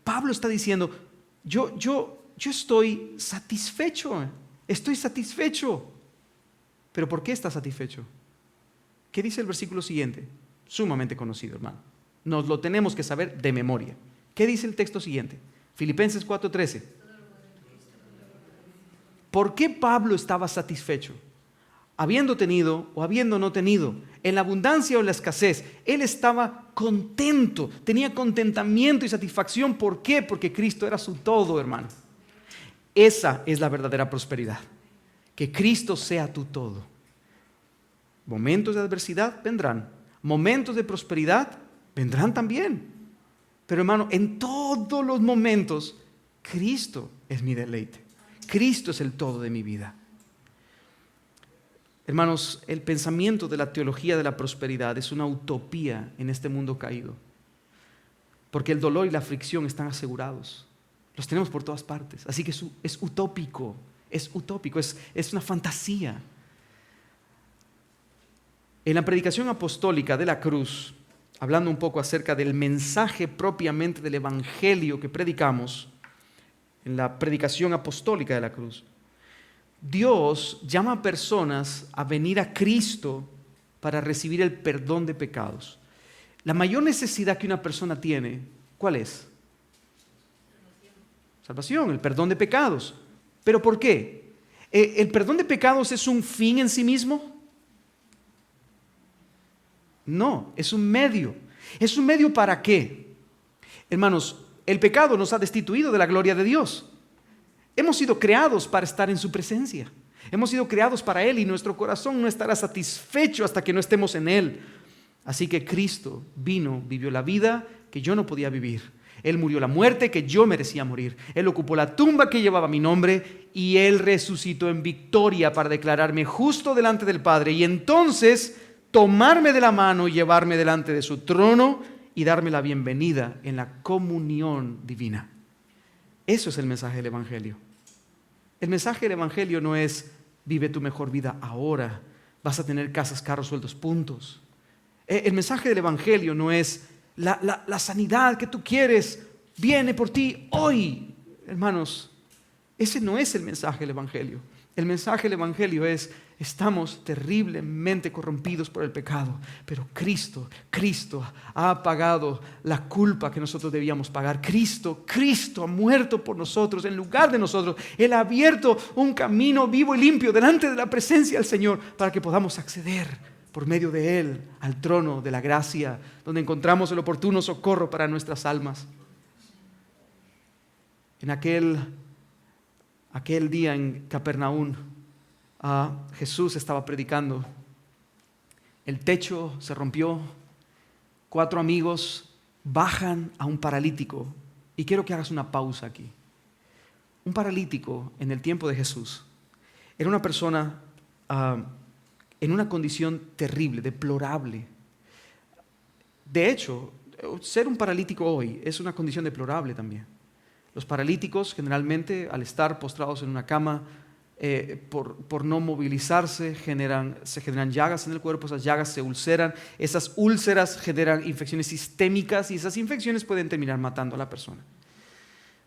Pablo está diciendo, yo estoy satisfecho. ¿Pero por qué está satisfecho? ¿Qué dice el versículo siguiente? Sumamente conocido, hermano. Nos lo tenemos que saber de memoria. ¿Qué dice el texto siguiente? Filipenses 4:13. ¿Por qué Pablo estaba satisfecho? Habiendo tenido o habiendo no tenido, en la abundancia o en la escasez, él estaba contento, tenía contentamiento y satisfacción. ¿Por qué? Porque Cristo era su todo, hermano. Esa es la verdadera prosperidad, que Cristo sea tu todo. Momentos de adversidad vendrán, momentos de prosperidad vendrán también. Pero hermano, en todos los momentos, Cristo es mi deleite. Cristo es el todo de mi vida. Hermanos, el pensamiento de la teología de la prosperidad es una utopía en este mundo caído. Porque el dolor y la aflicción están asegurados. Los tenemos por todas partes. Así que es utópico, es una fantasía. En la predicación apostólica de la cruz, hablando un poco acerca del mensaje propiamente del evangelio que predicamos, en la predicación apostólica de la cruz, Dios llama a personas a venir a Cristo para recibir el perdón de pecados. La mayor necesidad que una persona tiene, ¿cuál es? Salvación, el perdón de pecados. ¿Pero por qué? ¿El perdón de pecados es un fin en sí mismo? No, es un medio. ¿Es un medio para qué? Hermanos, el pecado nos ha destituido de la gloria de Dios. Hemos sido creados para estar en su presencia. Hemos sido creados para Él y nuestro corazón no estará satisfecho hasta que no estemos en Él. Así que Cristo vino, vivió la vida que yo no podía vivir. Él murió la muerte que yo merecía morir. Él ocupó la tumba que llevaba mi nombre y Él resucitó en victoria para declararme justo delante del Padre y entonces tomarme de la mano y llevarme delante de su trono y darme la bienvenida en la comunión divina. Eso es el mensaje del Evangelio. El mensaje del Evangelio no es vive tu mejor vida ahora, vas a tener casas, carros, sueldos, puntos. El mensaje del Evangelio no es la sanidad que tú quieres, viene por ti hoy. Hermanos, ese no es el mensaje del Evangelio. El mensaje del Evangelio es: estamos terriblemente corrompidos por el pecado, pero Cristo ha pagado la culpa que nosotros debíamos pagar. Cristo ha muerto por nosotros en lugar de nosotros. Él ha abierto un camino vivo y limpio delante de la presencia del Señor para que podamos acceder por medio de Él al trono de la gracia, donde encontramos el oportuno socorro para nuestras almas. En aquel día en Capernaum, Jesús estaba predicando. El techo se rompió. 4 amigos bajan a un paralítico. Y quiero que hagas una pausa aquí. Un paralítico en el tiempo de Jesús era una persona en una condición terrible, deplorable. De hecho, ser un paralítico hoy es una condición deplorable también. Los paralíticos generalmente, al estar postrados en una cama, por no movilizarse, se generan llagas en el cuerpo. Esas llagas se ulceran, esas úlceras generan infecciones sistémicas y esas infecciones pueden terminar matando a la persona.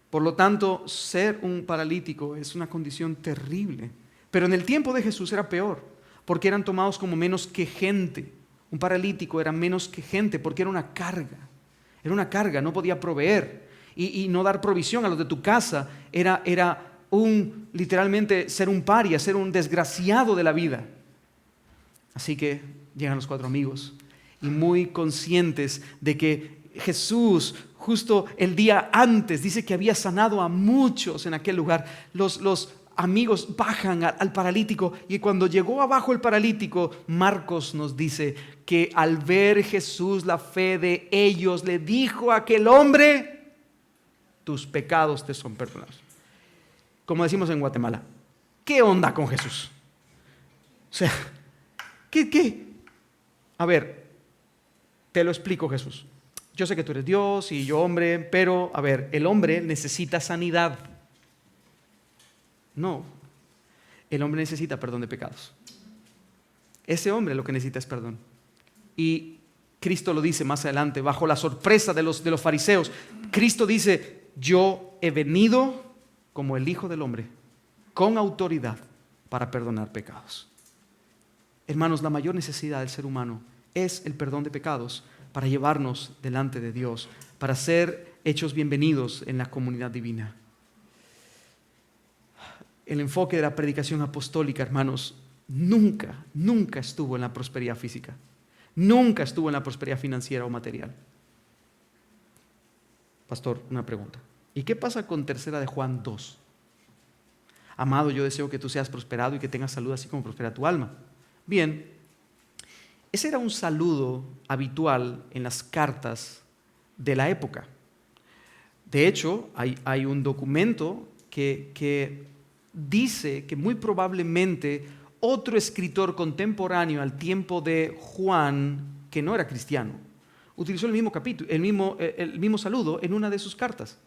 Por lo tanto, ser un paralítico es una condición terrible. Pero en el tiempo de Jesús era peor, porque eran tomados como menos que gente. Un paralítico era menos que gente porque era una carga, no podía proveer. Y no dar provisión a los de tu casa era literalmente ser un paria, ser un desgraciado de la vida. Así que llegan los 4 amigos y muy conscientes de que Jesús justo el día antes dice que había sanado a muchos en aquel lugar. Los amigos bajan al paralítico y cuando llegó abajo el paralítico, Marcos nos dice que al ver Jesús la fe de ellos, le dijo a aquel hombre: tus pecados te son perdonados. Como decimos en Guatemala, ¿qué onda con Jesús? O sea, ¿qué? A ver, te lo explico, Jesús. Yo sé que tú eres Dios y yo hombre, pero a ver, el hombre necesita sanidad. No, el hombre necesita perdón de pecados. Ese hombre lo que necesita es perdón. Y Cristo lo dice más adelante, bajo la sorpresa de los fariseos. Cristo dice: yo he venido como el Hijo del Hombre, con autoridad para perdonar pecados. Hermanos, la mayor necesidad del ser humano es el perdón de pecados, para llevarnos delante de Dios, para ser hechos bienvenidos en la comunidad divina. El enfoque de la predicación apostólica, hermanos, nunca estuvo en la prosperidad física. Nunca estuvo en la prosperidad financiera o material. Pastor, una pregunta. ¿Y qué pasa con 3 de Juan 2? Amado, yo deseo que tú seas prosperado y que tengas salud así como prospera tu alma. Bien, ese era un saludo habitual en las cartas de la época. De hecho, hay un documento que dice que muy probablemente otro escritor contemporáneo al tiempo de Juan, que no era cristiano, utilizó el mismo capítulo, el mismo saludo en una de sus cartas.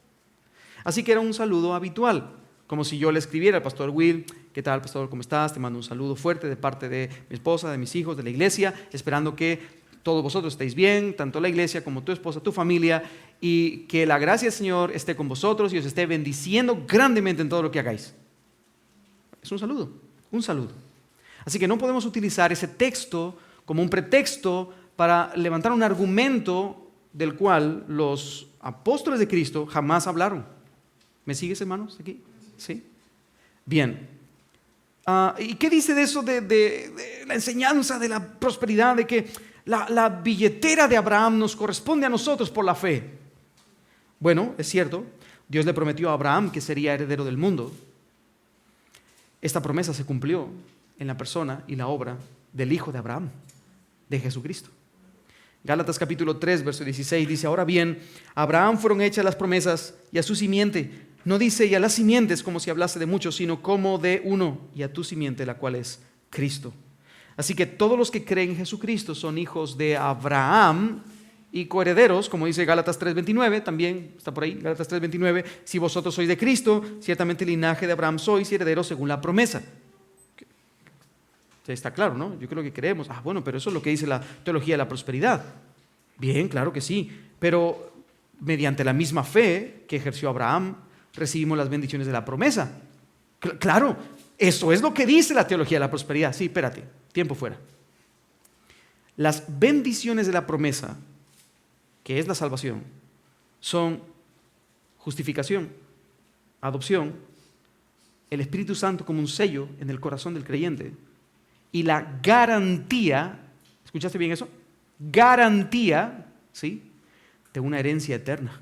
Así que era un saludo habitual, como si yo le escribiera al pastor Will: ¿qué tal, pastor? ¿Cómo estás? Te mando un saludo fuerte de parte de mi esposa, de mis hijos, de la iglesia, esperando que todos vosotros estéis bien, tanto la iglesia como tu esposa, tu familia, y que la gracia del Señor esté con vosotros y os esté bendiciendo grandemente en todo lo que hagáis. Es un saludo, un saludo. Así que no podemos utilizar ese texto como un pretexto para levantar un argumento del cual los apóstoles de Cristo jamás hablaron. ¿Me sigues, hermanos, aquí? ¿Sí? Bien. ¿Y qué dice de eso de la enseñanza de la prosperidad, de que la billetera de Abraham nos corresponde a nosotros por la fe? Bueno, es cierto, Dios le prometió a Abraham que sería heredero del mundo. Esta promesa se cumplió en la persona y la obra del Hijo de Abraham, de Jesucristo. Gálatas capítulo 3, verso 16 dice: ahora bien, a Abraham fueron hechas las promesas y a su simiente. No dice y a las simientes como si hablase de muchos, sino como de uno, y a tu simiente, la cual es Cristo. Así que todos los que creen en Jesucristo son hijos de Abraham y coherederos, como dice Gálatas 3:29, también está por ahí, Gálatas 3:29, si vosotros sois de Cristo, ciertamente el linaje de Abraham sois y herederos según la promesa. Está claro, ¿no? Yo creo que creemos. Bueno, pero eso es lo que dice la teología de la prosperidad. Bien, claro que sí, pero mediante la misma fe que ejerció Abraham, recibimos las bendiciones de la promesa. Claro, eso es lo que dice la teología de la prosperidad. Sí, espérate, tiempo fuera. Las bendiciones de la promesa, que es la salvación, son justificación, adopción, el Espíritu Santo como un sello en el corazón del creyente y la garantía, ¿escuchaste bien eso? Garantía, ¿sí?, de una herencia eterna,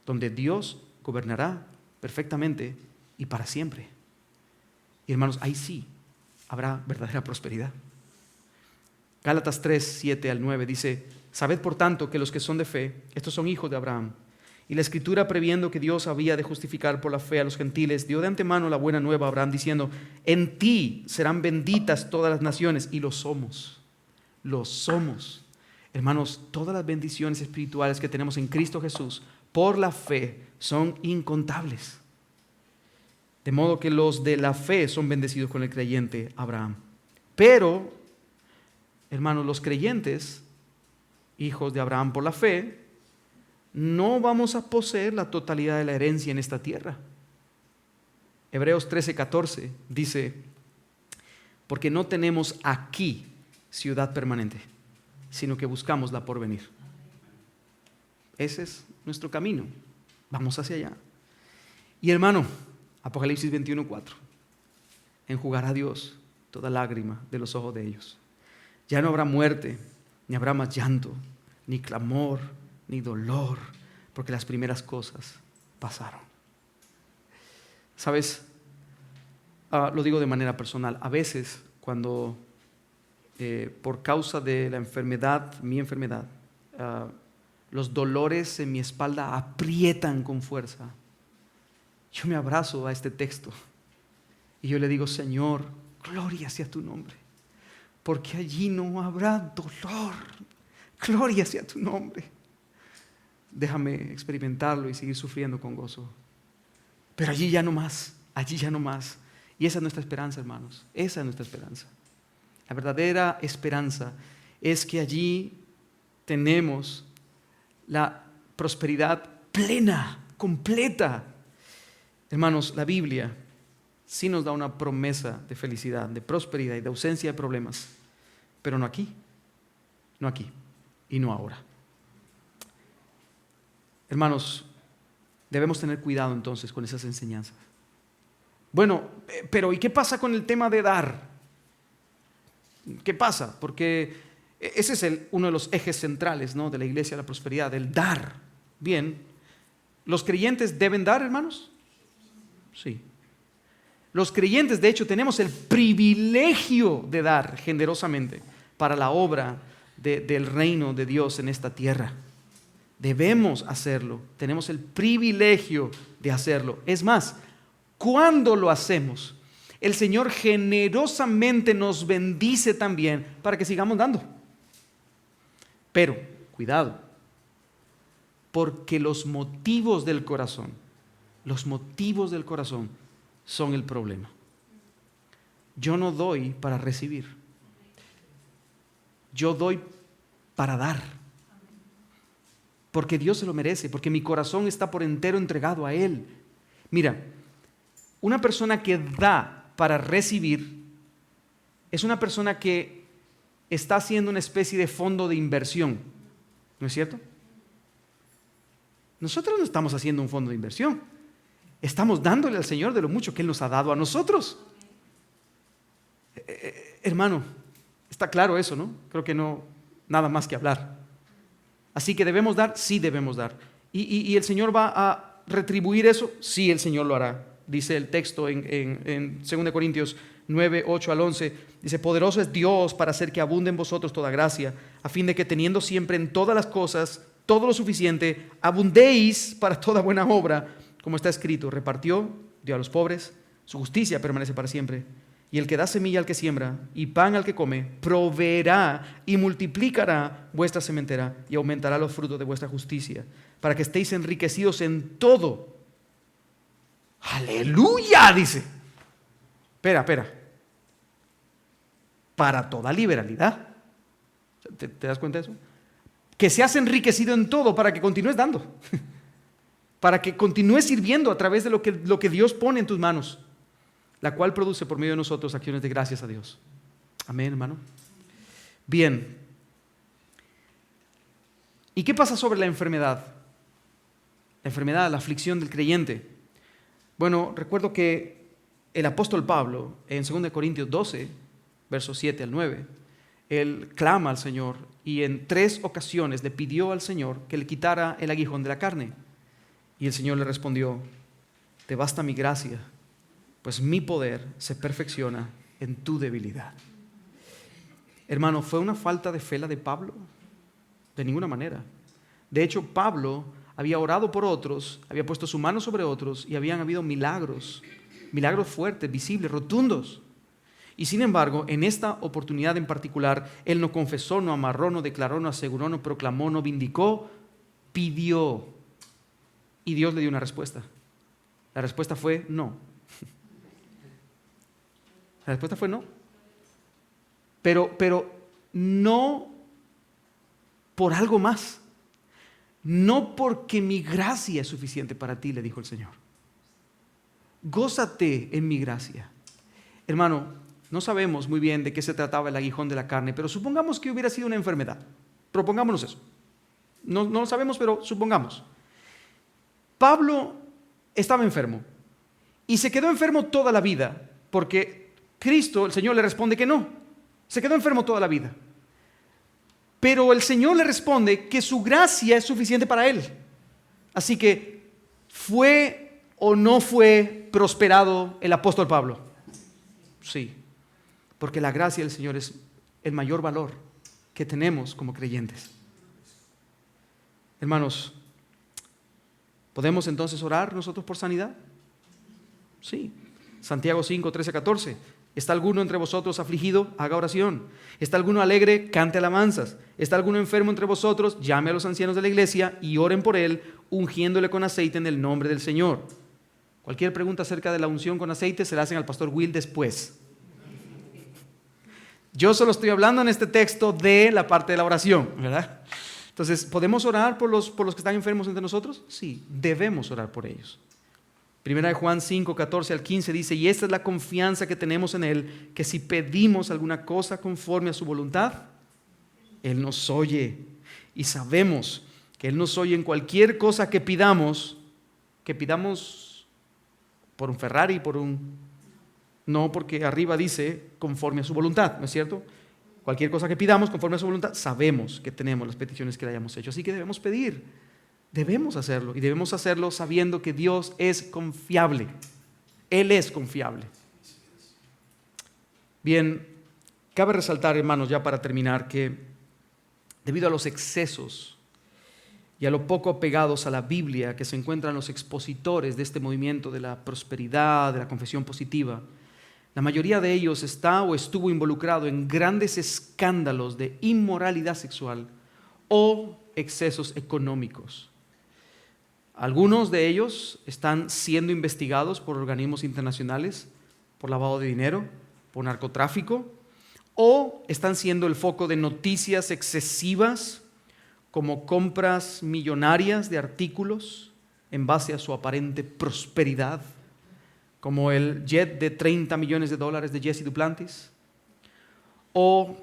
donde Dios gobernará perfectamente y para siempre. Y hermanos, ahí sí habrá verdadera prosperidad. Gálatas 3, 7 al 9 dice: sabed por tanto que los que son de fe, estos son hijos de Abraham. Y la Escritura, previendo que Dios había de justificar por la fe a los gentiles, dio de antemano la buena nueva a Abraham, diciendo: en ti serán benditas todas las naciones. Y lo somos. Lo somos. Hermanos, todas las bendiciones espirituales que tenemos en Cristo Jesús por la fe son incontables. De modo que los de la fe son bendecidos con el creyente Abraham. Pero, hermanos, los creyentes, hijos de Abraham por la fe, no vamos a poseer la totalidad de la herencia en esta tierra. Hebreos 13:14 dice: porque no tenemos aquí ciudad permanente, sino que buscamos la porvenir. Ese es nuestro camino. Vamos hacia allá. Y hermano, Apocalipsis 21:4: enjugará Dios toda lágrima de los ojos de ellos. Ya no habrá muerte, ni habrá más llanto, ni clamor, ni dolor, porque las primeras cosas pasaron. ¿Sabes? Lo digo de manera personal. A veces cuando por causa de la enfermedad, mi enfermedad, los dolores en mi espalda aprietan con fuerza, yo me abrazo a este texto y yo le digo: Señor, gloria sea tu nombre, porque allí no habrá dolor. Gloria sea tu nombre. Déjame experimentarlo y seguir sufriendo con gozo. Pero allí ya no más, allí ya no más. Y esa es nuestra esperanza, hermanos. Esa es nuestra esperanza. La verdadera esperanza es que allí tenemos la prosperidad plena, completa. Hermanos, la Biblia sí nos da una promesa de felicidad, de prosperidad y de ausencia de problemas, pero no aquí, no aquí. y no ahora. Hermanos, debemos tener cuidado entonces con esas enseñanzas. Bueno, pero ¿y qué pasa con el tema de dar? ¿Qué pasa? Porque ese es uno de los ejes centrales, ¿no?, de la iglesia de la prosperidad, el dar. Bien, ¿los creyentes deben dar, hermanos? Sí. Los creyentes, de hecho, tenemos el privilegio de dar generosamente para la obra del reino de Dios en esta tierra. Debemos hacerlo, tenemos el privilegio de hacerlo. Es más, cuando lo hacemos, el Señor generosamente nos bendice también para que sigamos dando. Pero, cuidado, porque los motivos del corazón son el problema. Yo no doy para recibir, yo doy para dar. Porque Dios se lo merece, porque mi corazón está por entero entregado a Él. Mira, una persona que da para recibir es una persona que está haciendo una especie de fondo de inversión, ¿no es cierto? Nosotros no estamos haciendo un fondo de inversión, estamos dándole al Señor de lo mucho que Él nos ha dado a nosotros. Hermano, está claro eso, ¿no? Creo que no, nada más que hablar. Así que debemos dar, sí debemos dar. ¿Y el Señor va a retribuir eso? Sí, el Señor lo hará. Dice el texto en 2 Corintios 9, 8 al 11. Dice: poderoso es Dios para hacer que abunde en vosotros toda gracia, a fin de que teniendo siempre en todas las cosas todo lo suficiente, abundéis para toda buena obra, como está escrito: repartió, dio a los pobres, su justicia permanece para siempre. Y el que da semilla al que siembra y pan al que come, proveerá y multiplicará vuestra sementera y aumentará los frutos de vuestra justicia, para que estéis enriquecidos en todo. ¡Aleluya! Dice. Espera. Para toda liberalidad. ¿Te das cuenta de eso? Que seas enriquecido en todo para que continúes dando. Para que continúes sirviendo a través de lo que Dios pone en tus manos, la cual produce por medio de nosotros acciones de gracias a Dios. Amén, hermano. Bien. ¿Y qué pasa sobre la enfermedad? La enfermedad, la aflicción del creyente. Bueno, recuerdo que el apóstol Pablo, en 2 Corintios 12, versos 7 al 9, él clama al Señor y en 3 ocasiones le pidió al Señor que le quitara el aguijón de la carne. Y el Señor le respondió: te basta mi gracia, pues mi poder se perfecciona en tu debilidad. Hermano, ¿fue una falta de fe la de Pablo? De ninguna manera. De hecho, Pablo había orado por otros, había puesto su mano sobre otros y habían habido milagros fuertes, visibles, rotundos. Y sin embargo, en esta oportunidad en particular, él no confesó, no amarró, no declaró, no aseguró, no proclamó, no vindicó, pidió. Y Dios le dio una respuesta. La respuesta fue no. La respuesta fue no. Pero no por algo más. No porque mi gracia es suficiente para ti, le dijo el Señor. Gózate en mi gracia. Hermano, no sabemos muy bien de qué se trataba el aguijón de la carne, pero supongamos que hubiera sido una enfermedad. Propongámonos eso. No lo sabemos, pero supongamos. Pablo estaba enfermo y se quedó enfermo toda la vida porque Cristo, el Señor, le responde que no. Se quedó enfermo toda la vida. Pero el Señor le responde que su gracia es suficiente para él. Así que, ¿fue o no fue prosperado el apóstol Pablo? Sí, porque la gracia del Señor es el mayor valor que tenemos como creyentes. Hermanos, ¿podemos entonces orar nosotros por sanidad? Sí. Santiago 5, 13, 14. ¿Está alguno entre vosotros afligido? Haga oración. ¿Está alguno alegre? Cante alabanzas. ¿Está alguno enfermo entre vosotros? Llame a los ancianos de la iglesia y oren por él, ungiéndole con aceite en el nombre del Señor. Cualquier pregunta acerca de la unción con aceite se la hacen al pastor Will después. Yo solo estoy hablando en este texto de la parte de la oración, ¿verdad? Entonces, ¿podemos orar por los que están enfermos entre nosotros? Sí, debemos orar por ellos. Primera de Juan 5, 14 al 15 dice: y esta es la confianza que tenemos en Él, que si pedimos alguna cosa conforme a su voluntad, Él nos oye. y sabemos que Él nos oye en cualquier cosa que pidamos por un Ferrari, no, porque arriba dice conforme a su voluntad, ¿no es cierto? Cualquier cosa que pidamos conforme a su voluntad, sabemos que tenemos las peticiones que le hayamos hecho. Así que debemos pedir, debemos hacerlo, y debemos hacerlo sabiendo que Dios es confiable. Él es confiable. Bien, cabe resaltar, hermanos, ya para terminar, que debido a los excesos y a lo poco apegados a la Biblia que se encuentran los expositores de este movimiento de la prosperidad, de la confesión positiva, la mayoría de ellos está o estuvo involucrado en grandes escándalos de inmoralidad sexual o excesos económicos. Algunos de ellos están siendo investigados por organismos internacionales por lavado de dinero, por narcotráfico, o están siendo el foco de noticias excesivas como compras millonarias de artículos en base a su aparente prosperidad, como el jet de $30 millones de Jesse Duplantis, o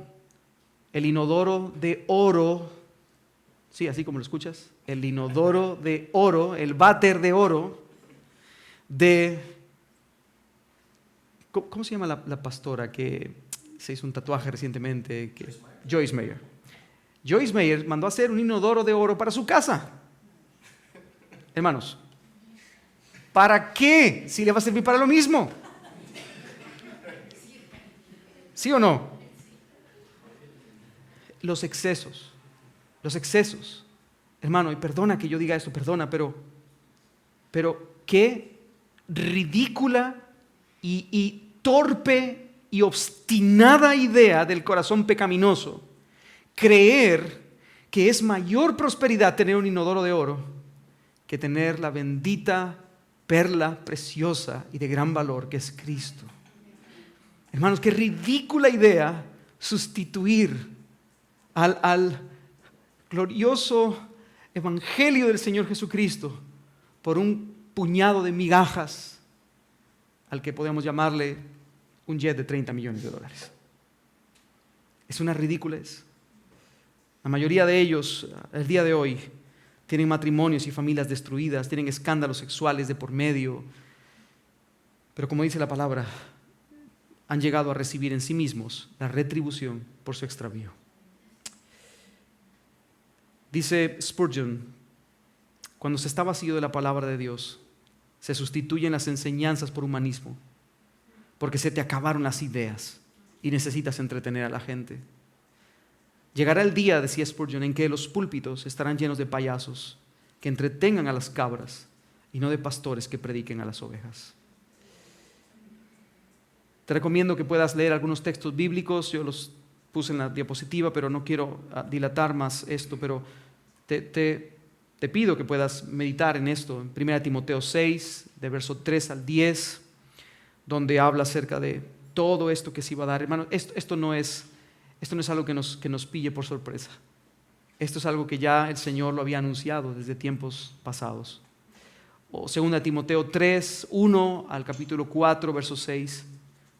el inodoro de oro, sí, así como lo escuchas, el inodoro de oro, el váter de oro de, ¿cómo se llama la pastora que se hizo un tatuaje recientemente? Joyce Meyer. Joyce Meyer mandó a hacer un inodoro de oro para su casa. Hermanos, ¿para qué? Si le va a servir para lo mismo. ¿Sí o no? Los excesos. Hermano, y perdona que yo diga esto, perdona, pero qué ridícula y torpe y obstinada idea del corazón pecaminoso creer que es mayor prosperidad tener un inodoro de oro que tener la bendita perla preciosa y de gran valor que es Cristo. Hermanos, qué ridícula idea sustituir al glorioso evangelio del Señor Jesucristo por un puñado de migajas al que podemos llamarle un jet de $30 millones. Es una ridiculez. La mayoría de ellos, el día de hoy, tienen matrimonios y familias destruidas, tienen escándalos sexuales de por medio, pero como dice la palabra, han llegado a recibir en sí mismos la retribución por su extravío. Dice Spurgeon, cuando se está vacío de la palabra de Dios, se sustituyen las enseñanzas por humanismo, porque se te acabaron las ideas y necesitas entretener a la gente. Llegará el día, decía Spurgeon, en que los púlpitos estarán llenos de payasos que entretengan a las cabras y no de pastores que prediquen a las ovejas. Te recomiendo que puedas leer algunos textos bíblicos. Yo los puse en la diapositiva, pero no quiero dilatar más esto, pero te pido que puedas meditar en esto. En 1 Timoteo 6, de verso 3 al 10, donde habla acerca de todo esto que se iba a dar. Hermano, esto no es algo que nos pille por sorpresa. Esto es algo que ya el Señor lo había anunciado desde tiempos pasados. O 2 Timoteo 3, 1 al capítulo 4, verso 6.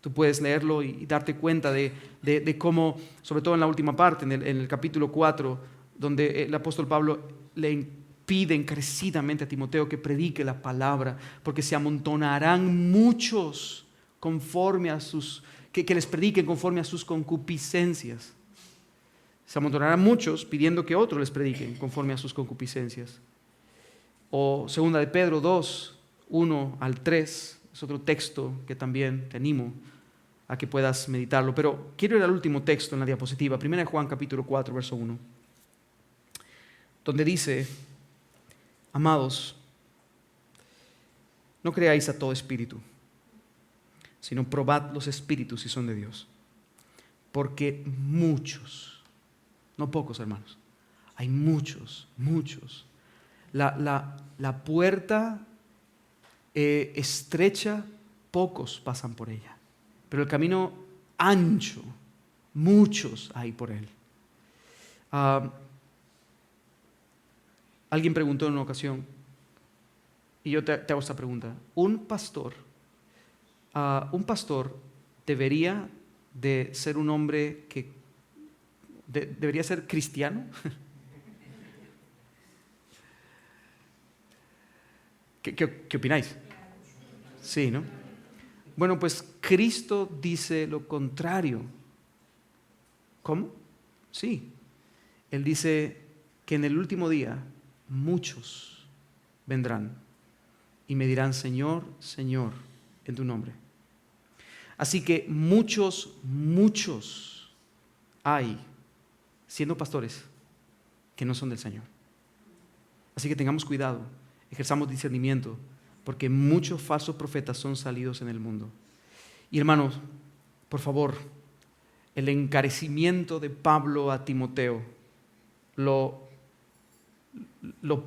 Tú puedes leerlo y darte cuenta de cómo, sobre todo en la última parte, en el capítulo 4, donde el apóstol Pablo le pide encarecidamente a Timoteo que predique la palabra, porque se amontonarán muchos conforme a que les prediquen conforme a sus concupiscencias. Se amontonarán muchos pidiendo que otros les prediquen conforme a sus concupiscencias. O 2 de Pedro 2, 1 al 3, es otro texto que también te animo a que puedas meditarlo. Pero quiero ir al último texto en la diapositiva, 1 Juan capítulo 4, verso 1, donde dice: amados, no creáis a todo espíritu, sino probad los espíritus si son de Dios. Porque muchos, no pocos hermanos, hay muchos. La puerta estrecha, pocos pasan por ella, pero el camino ancho, muchos hay por él. Alguien preguntó en una ocasión, y yo te hago esta pregunta: ¿un pastor debería de ser un hombre que debería ser cristiano? ¿Qué opináis? Sí, ¿no? Bueno, pues Cristo dice lo contrario. ¿Cómo? Sí. Él dice que en el último día muchos vendrán y me dirán, Señor, Señor, en tu nombre. Así que muchos hay, siendo pastores, que no son del Señor. Así que tengamos cuidado, ejerzamos discernimiento, porque muchos falsos profetas son salidos en el mundo. Y hermanos, por favor, el encarecimiento de Pablo a Timoteo, lo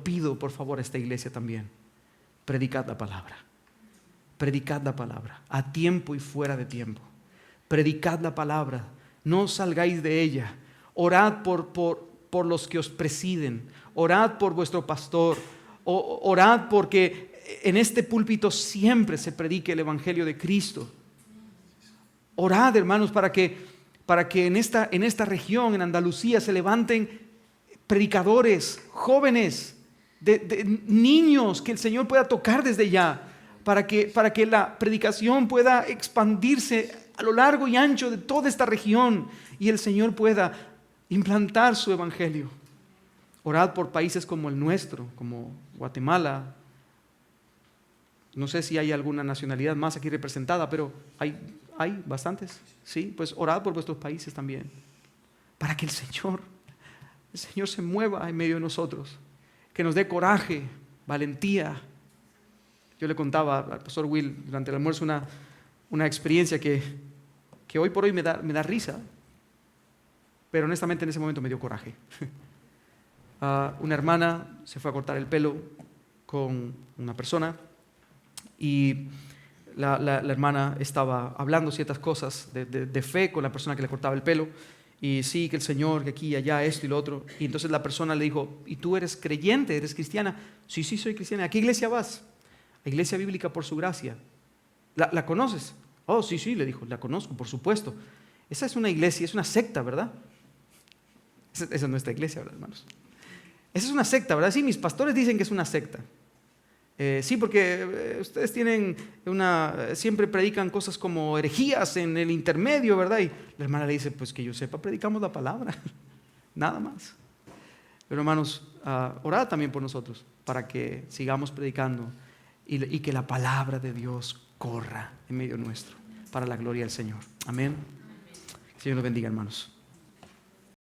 pido por favor a esta iglesia también. Predicad la palabra. Predicad la palabra, a tiempo y fuera de tiempo. Predicad la palabra, no salgáis de ella. Orad por los que os presiden. Orad por vuestro pastor. Orad porque en este púlpito siempre se predique el evangelio de Cristo. Orad, hermanos, para que en esta región, en Andalucía, se levanten predicadores, jóvenes, de niños que el Señor pueda tocar desde ya, para que la predicación pueda expandirse a lo largo y ancho de toda esta región y el Señor pueda implantar su evangelio. Orad por países como el nuestro, como Guatemala. No sé si hay alguna nacionalidad más aquí representada, pero hay bastantes. Sí, pues orad por vuestros países también, para que el Señor se mueva en medio de nosotros, que nos dé coraje, valentía. Yo le contaba al pastor Will durante el almuerzo una experiencia que hoy por hoy me da risa, pero honestamente en ese momento me dio coraje. Una hermana se fue a cortar el pelo con una persona y la hermana estaba hablando ciertas cosas de fe con la persona que le cortaba el pelo. Y sí, que el Señor, que aquí y allá, esto y lo otro. Y entonces la persona le dijo, ¿y tú eres creyente, eres cristiana? Sí, soy cristiana. ¿A qué iglesia vas? A Iglesia Bíblica por Su Gracia. ¿La conoces? Oh, sí, le dijo, la conozco, por supuesto. Esa es una iglesia, es una secta, ¿verdad? Esa es nuestra iglesia, ¿verdad, hermanos? Esa es una secta, ¿verdad? Sí, mis pastores dicen que es una secta. Sí, porque ustedes siempre predican cosas como herejías en el intermedio, ¿verdad? Y la hermana le dice, pues que yo sepa, predicamos la palabra, nada más. Pero hermanos, orad también por nosotros, para que sigamos predicando y que la palabra de Dios corra en medio nuestro, para la gloria del Señor. Amén. Que el Señor los bendiga, hermanos.